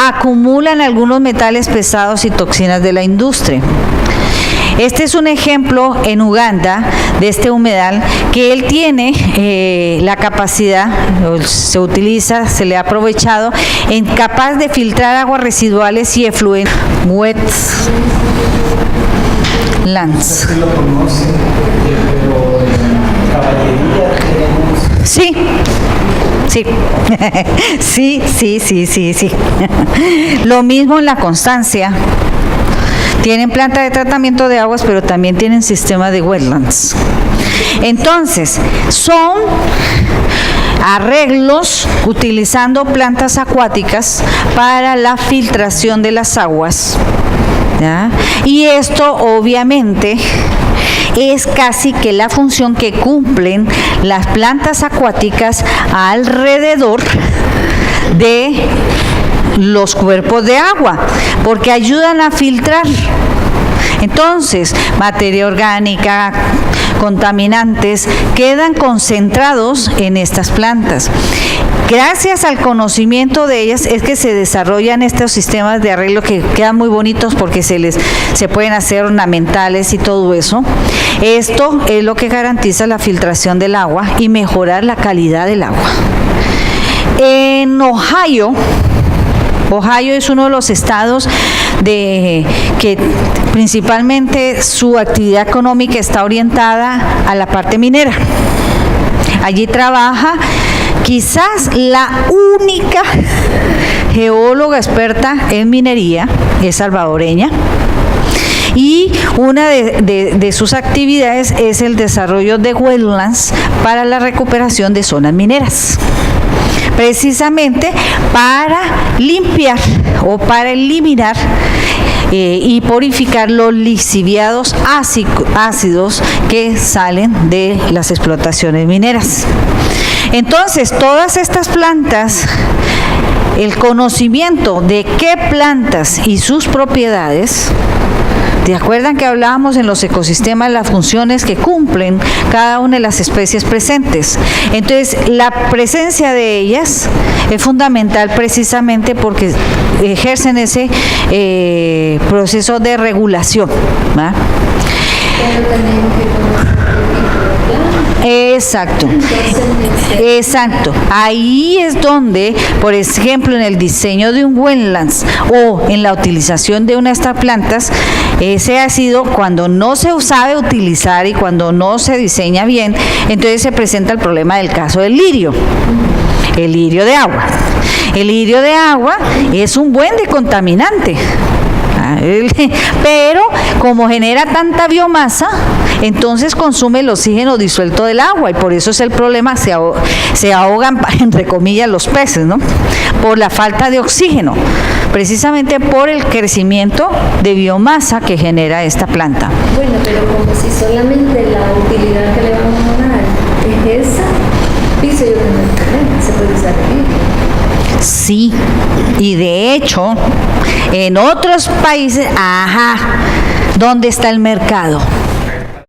acumulan algunos metales pesados y toxinas de la industria. Este es un ejemplo en Uganda de este humedal que él tiene la capacidad, se le ha aprovechado, capaz de filtrar aguas residuales y efluentes. Wetlands. Sí lo conoce, pero en caballería tenemos... Sí. Sí. Lo mismo en La Constancia. Tienen planta de tratamiento de aguas, pero también tienen sistema de wetlands. Entonces, son arreglos utilizando plantas acuáticas para la filtración de las aguas, ¿ya? Y esto obviamente es casi que la función que cumplen las plantas acuáticas alrededor de los cuerpos de agua, porque ayudan a filtrar. Entonces, materia orgánica, contaminantes, quedan concentrados en estas plantas. Gracias al conocimiento de ellas es que se desarrollan estos sistemas de arreglo que quedan muy bonitos porque se pueden hacer ornamentales y todo eso. Esto es lo que garantiza la filtración del agua y mejorar la calidad del agua. En Ohio es uno de los estados que principalmente su actividad económica está orientada a la parte minera. Allí trabaja quizás la única geóloga experta en minería, es salvadoreña. Y una de sus actividades es el desarrollo de wetlands para la recuperación de zonas mineras, precisamente para limpiar o para eliminar y purificar los lixiviados ácidos que salen de las explotaciones mineras. Entonces, todas estas plantas, el conocimiento de qué plantas y sus propiedades, ¿te acuerdan que hablábamos en los ecosistemas las funciones que cumplen cada una de las especies presentes? Entonces, la presencia de ellas es fundamental precisamente porque ejercen ese proceso de regulación, ¿va? Pero tenemos que conocer Exacto. Exacto. Ahí es donde, por ejemplo, en el diseño de un wetlands o en la utilización de una de estas plantas, ese ha sido cuando no se sabe utilizar y cuando no se diseña bien, entonces se presenta el problema del caso del lirio. El lirio de agua. El lirio de agua es un buen decontaminante. Pero como genera tanta biomasa, entonces consume el oxígeno disuelto del agua y por eso es el problema, se ahogan, entre comillas, los peces, ¿no? Por la falta de oxígeno, precisamente por el crecimiento de biomasa que genera esta planta. Bueno, pero como si solamente la utilidad que le vamos a dar es esa, pienso yo que no hay problema, se puede usar el lirio. Sí, y de hecho, en otros países, ¿dónde está el mercado?